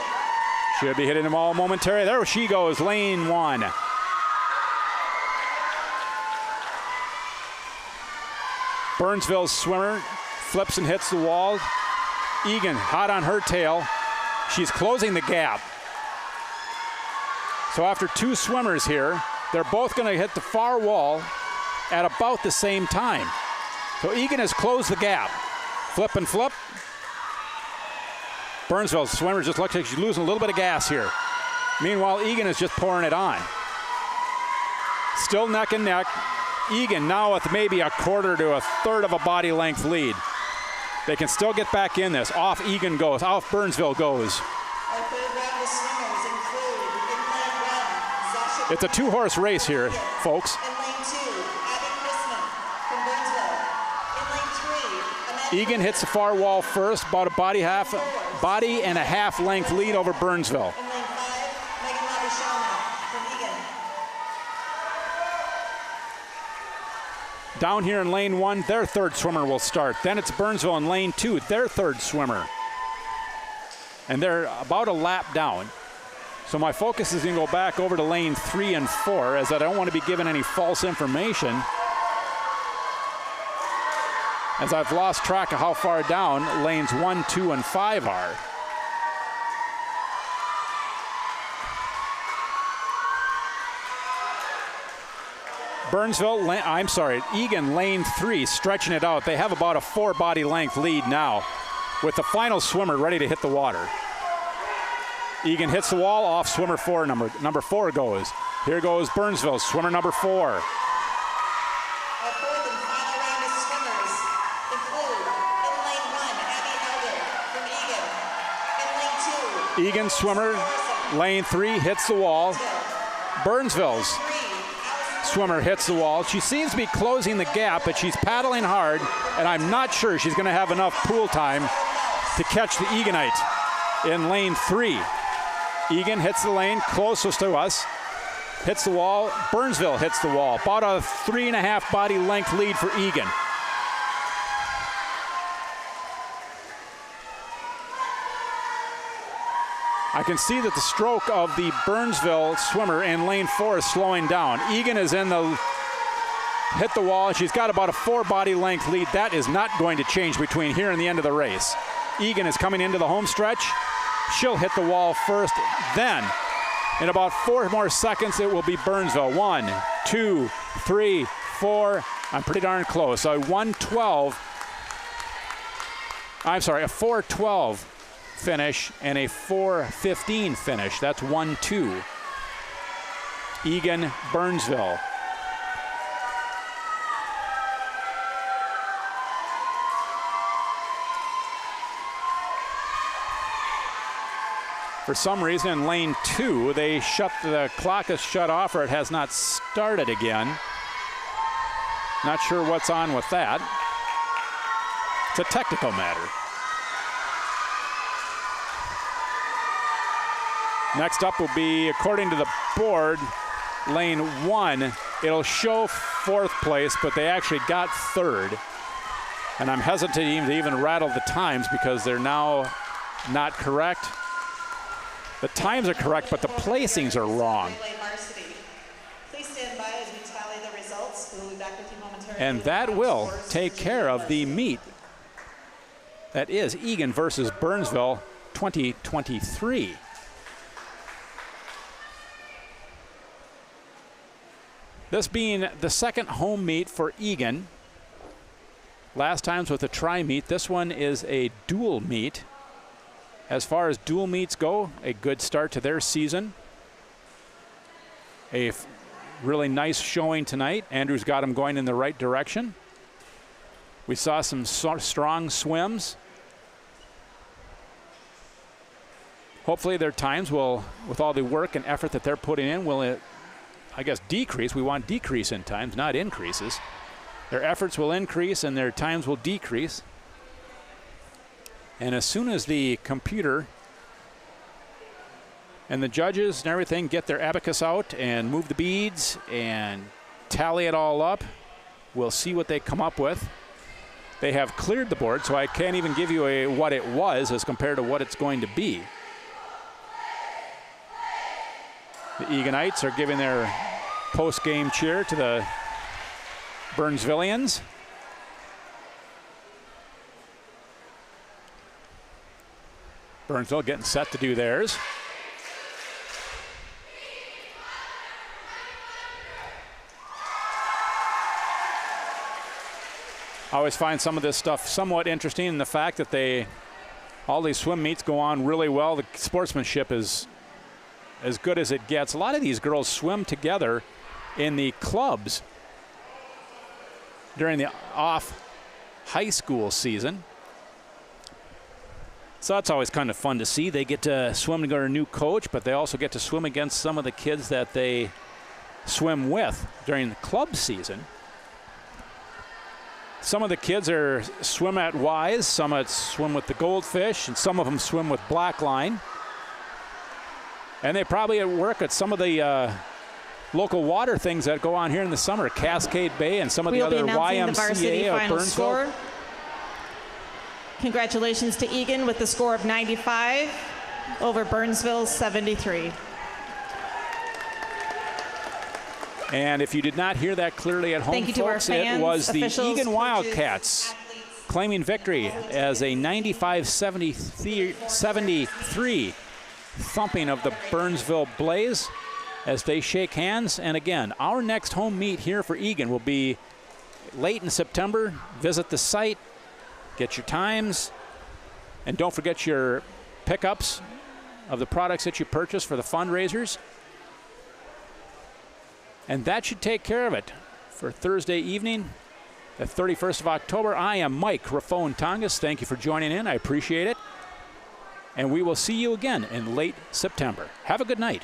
Should be hitting them all momentarily. There she goes, lane 1. Burnsville's swimmer flips and hits the wall. Eagan hot on her tail. She's closing the gap. So after 2 swimmers here, they're both going to hit the far wall at about the same time. So Eagan has closed the gap. Flip and flip. Burnsville's swimmer just looks like she's losing a little bit of gas here. Meanwhile, Eagan is just pouring it on. Still neck and neck. Eagan now with maybe a quarter to a third of a body length lead. They can still get back in this. Off Eagan goes, off Burnsville goes. our third round of swimmers include in lane 1, Zasha It's a 2-horse race here, folks. in lane 2, Abby Chrisman from Burnsville. In lane 3, Amanda Eagan hits the far wall first, about a body and a half length lead over Burnsville. in lane 5, Megan Labashana from Eagan. Down here in lane 1, their third swimmer will start. Then it's Burnsville in lane 2, their third swimmer. And they're about a lap down. So my focus is going to go back over to lane 3 and 4, as I don't want to be given any false information, as I've lost track of how far down lanes 1, 2, and 5 are. Eagan lane 3 stretching it out. They have about a 4 body length lead now, with the final swimmer ready to hit the water. Eagan hits the wall, off swimmer 4, number 4 goes. Here goes Burnsville, swimmer number 4. Our fourth and final round of swimmers include in lane 1, Abby Elder from Eagan. In lane 2, Eagan swimmer, lane 3 hits the wall. Burnsville's swimmer hits the wall. She seems to be closing the gap, but she's paddling hard, and I'm not sure she's going to have enough pool time to catch the Eaganite in lane 3. Eagan hits the lane closest to us, hits the wall. Burnsville hits the wall. About a 3.5 body length lead for Eagan. I can see that the stroke of the Burnsville swimmer in lane 4 is slowing down. Eagan is hit the wall. She's got about a 4 body length lead. That is not going to change between here and the end of the race. Eagan is coming into the home stretch. She'll hit the wall first. Then, in about 4 more seconds, it will be Burnsville. 1, 2, 3, 4. I'm pretty darn close. A 1:12. I'm sorry, a 4:12 finish and a 4:15 finish. That's 1-2. Eagan, Burnsville. For some reason in lane 2, the clock is shut off, or it has not started again. Not sure what's on with that. It's a technical matter. Next up will be, according to the board, lane 1. It'll show 4th place, but they actually got 3rd. And I'm hesitating to even rattle the times because they're now not correct. The times are correct, but the placings are wrong. Please stand by as we tally the results. We'll be back with you momentarily. And that will take care of the meet. That is Eagan versus Burnsville 2023. This being the second home meet for Eagan. Last time's with a tri-meet. This one is a dual meet. As far as dual meets go, a good start to their season. A really nice showing tonight. Andrew's got them going in the right direction. We saw some strong swims. Hopefully their times will, with all the work and effort that they're putting in, will, I guess, decrease. We want decrease in times, not increases. Their efforts will increase and their times will decrease. And as soon as the computer and the judges and everything get their abacus out and move the beads and tally it all up, we'll see what they come up with. They have cleared the board, so I can't even give you what it was as compared to what it's going to be. The Eaganites are giving their post-game cheer to the Burnsvillians. Burnsville getting set to do theirs. I always find some of this stuff somewhat interesting in the fact that all these swim meets go on really well. The sportsmanship is as good as it gets. A lot of these girls swim together in the clubs during the off high school season. So that's always kind of fun to see. They get to swim under a new coach, but they also get to swim against some of the kids that they swim with during the club season. Some of the kids swim at Wise, some swim with the Goldfish, and some of them swim with Blackline. And they probably work at some of the local water things that go on here in the summer, Cascade Bay and some of the other YMCA of Burnsville. Score. Congratulations to Eagan with the score of 95 over Burnsville 73. And if you did not hear that clearly at home, thank you to our fans, it was the officials, Eagan Wildcats claiming victory as a 95-73 thumping of the Burnsville Blaze as they shake hands. And again, our next home meet here for Eagan will be late in September. Visit the site. Get your times, and don't forget your pickups of the products that you purchase for the fundraisers. And that should take care of it for Thursday evening, the 31st of October. I am Mike Raffone Tongas. Thank you for joining in. I appreciate it. And we will see you again in late September. Have a good night.